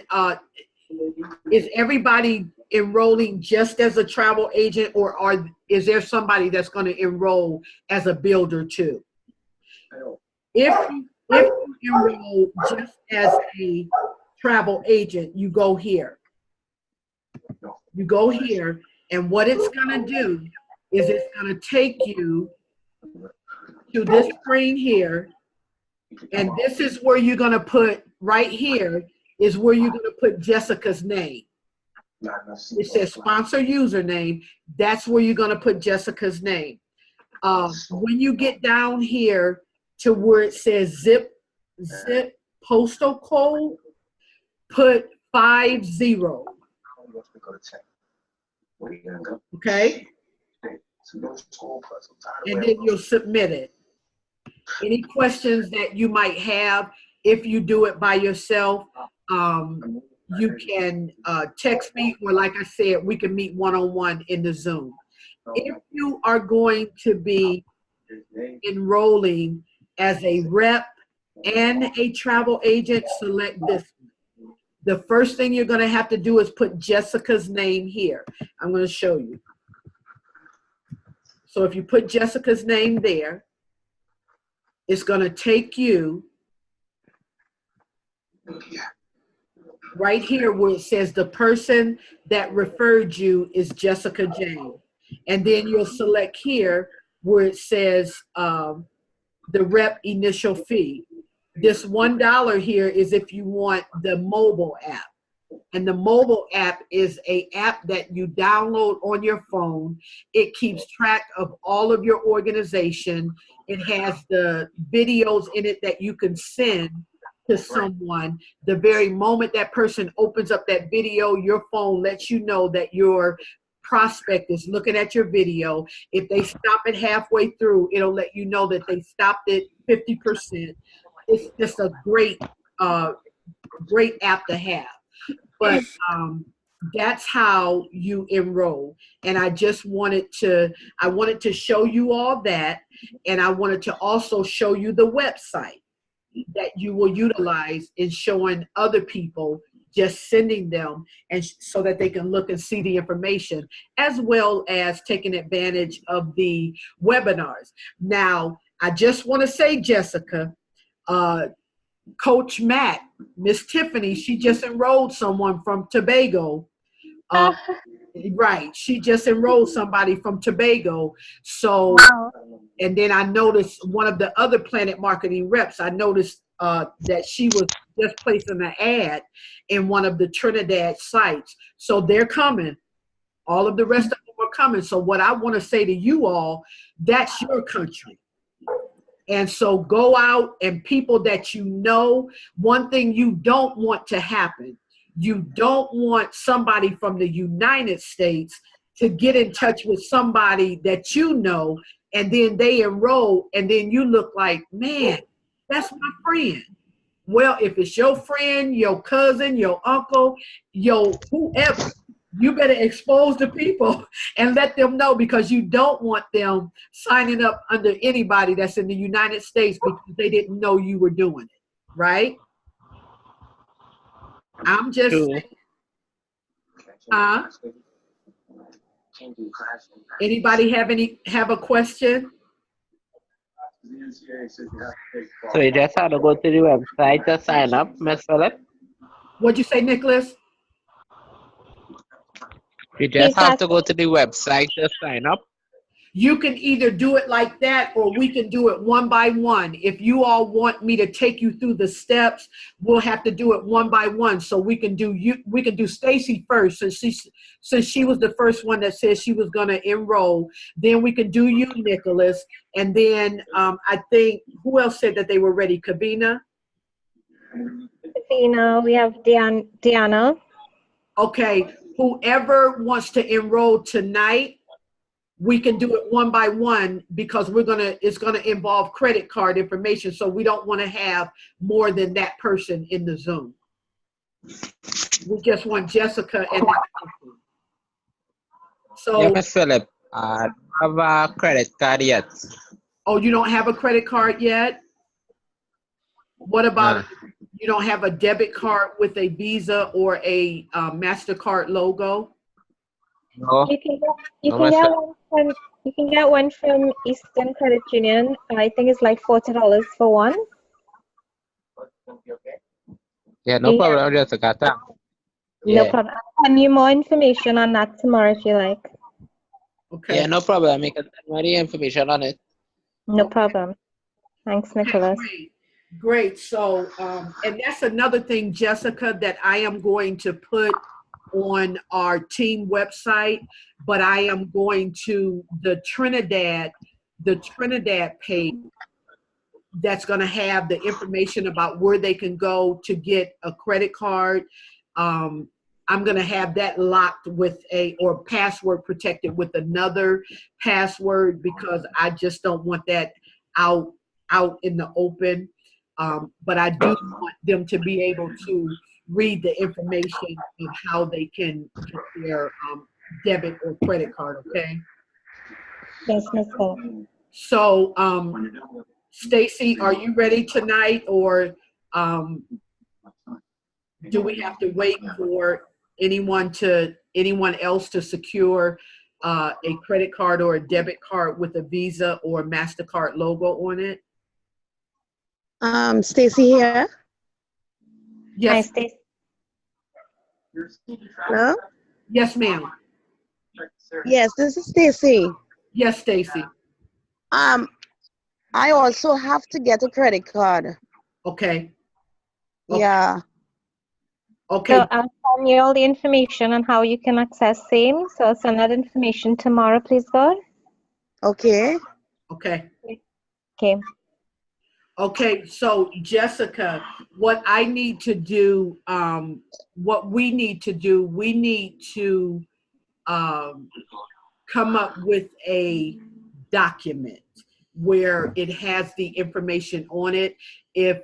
is everybody enrolling just as a travel agent, or is there somebody that's going to enroll as a builder too? If you enroll just as a travel agent, you go here. You go here, and what it's going to do is it's going to take you to this screen here, and this is where you're going to put right here is where you're going to put Jessica's name. It says sponsor username. That's where you're going to put Jessica's name. When you get down here to where it says zip postal code, put 50. Okay? And then you'll submit it. Any questions that you might have, if you do it by yourself, you can text me, or like I said, we can meet one-on-one in the Zoom. If you are going to be enrolling as a rep and a travel agent, select this one. The first thing you're going to have to do is put Jessica's name here. I'm going to show you. So if you put Jessica's name there, it's going to take you right here where it says the person that referred you is Jessica Jane. And then you'll select here where it says the rep initial fee. This $1 here is if you want the mobile app. And the mobile app is an app that you download on your phone. It keeps track of all of your organization. It has the videos in it that you can send to someone. The very moment that person opens up that video, your phone lets you know that your prospect is looking at your video. If they stop it halfway through, it'll let you know that they stopped it 50%. It's just a great app to have. But that's how you enroll. And I just wanted to show you all that. And I wanted to also show you the website that you will utilize in showing other people, just sending them, and so that they can look and see the information, as well as taking advantage of the webinars. Now, I just want to say, Jessica, Coach Matt, Miss Tiffany, she just enrolled someone from Tobago. Right, she just enrolled somebody from Tobago. So, Wow. and then I noticed one of the other Planet Marketing reps, I noticed that she was just placing an ad in one of the Trinidad sites. So they're coming. All of the rest of them are coming. So what I want to say to you all, that's your country. And so go out, and people that you know, one thing you don't want to happen, you don't want somebody from the United States to get in touch with somebody that you know, and then they enroll, and then you look like, man, that's my friend. Well, if it's your friend, your cousin, your uncle, your whoever, you better expose the people and let them know, because you don't want them signing up under anybody that's in the United States because they didn't know you were doing it, right? I'm just saying. Anybody have a question? So you just have to go to the website to sign up, Miss Phillip. What'd you say, Nicholas? You just have to go to the website to sign up. You can either do it like that, or we can do it one by one. If you all want me to take you through the steps, we'll have to do it one by one. So we can do Stacy first, since she was the first one that said she was going to enroll. Then we can do you, Nicholas, and then I think who else said that they were ready? Kavina. Kavina, we have Diana. Okay, whoever wants to enroll tonight, we can do it one by one, because it's gonna involve credit card information, so we don't want to have more than that person in the Zoom. We just want Jessica and that person. So, Yeah, Miss Phillip, I don't have a credit card yet. Oh, you don't have a credit card yet? What about you don't have a debit card with a Visa or a MasterCard logo? No. You can get one from Eastern Credit Union. I think it's like $40 for one. Yeah, no problem, Jessica. Thanks. No problem. I'll send you more information on that tomorrow if you like. Okay. Yeah, no problem. You can send me the information on it. No problem. Thanks, Nicholas. Great. Great. So, and that's another thing, Jessica, that I am going to put on our team website, but I am going to the Trinidad page that's going to have the information about where they can go to get a credit card. I'm going to have that locked with or password protected with another password, because I just don't want that out in the open. But I do want them to be able to read the information of how they can get their debit or credit card, okay? Yes, Miss Phillips. So, Stacy, are you ready tonight, or do we have to wait for anyone else to secure a credit card or a debit card with a Visa or MasterCard logo on it? Stacy here. Hi, Yes. Stacy. Hello? Yes, ma'am. Yes, this is Stacy. Yes, Stacy. I also have to get a credit card. Okay. Yeah. Okay. So I'll send you all the information on how you can access same. So I'll send that information tomorrow, please God. Okay. Okay. Okay. Okay, so Jessica, what I need to do, what we need to do, we need to come up with a document where it has the information on it. If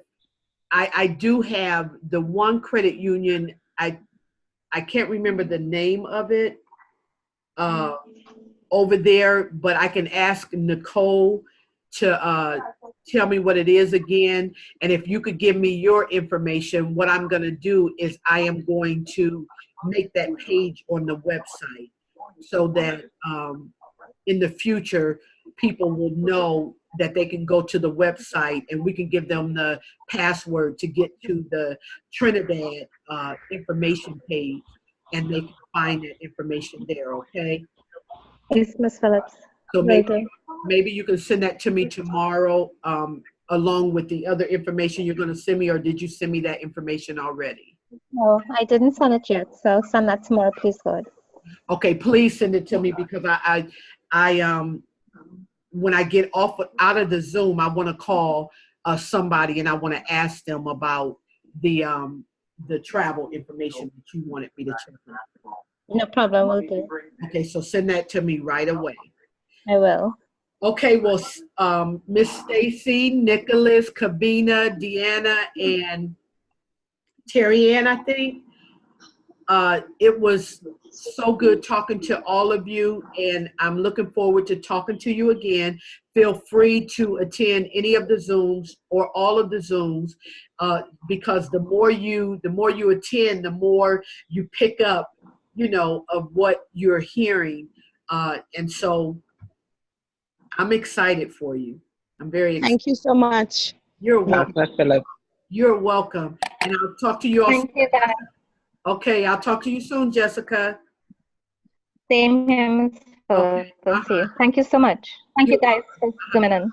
I do have the one credit union, I can't remember the name of it over there, but I can ask Nicole to tell me what it is again. And if you could give me your information, what I'm going to do is I am going to make that page on the website so that in the future, people will know that they can go to the website and we can give them the password to get to the Trinidad information page, and they can find that information there, okay? Yes, Miss Phillips. So Will do. maybe you can send that to me tomorrow, along with the other information you're going to send me, or did you send me that information already? No, I didn't send it yet. So send that tomorrow, please God. Okay, please send it to me, because I when I get out of the Zoom, I want to call somebody and I want to ask them about the travel information that you wanted me to check out. No problem, will do. Okay, so send that to me right away. I will. Okay, well, Miss Stacy, Nicholas, Kavina, Deanna, and Terry Ann, I think. It was so good talking to all of you, and I'm looking forward to talking to you again. Feel free to attend any of the Zooms or all of the Zooms, because the more you attend, the more you pick up, of what you're hearing. And so I'm excited for you. I'm very excited. Thank you so much. You're welcome. Miss Phillips. You're welcome. And I'll talk to you all. Thank you, guys. Okay, I'll talk to you soon, Jessica. Same here, Miss Phillips. Okay. We'll see you. Thank you so much. Thank you, guys, for coming in.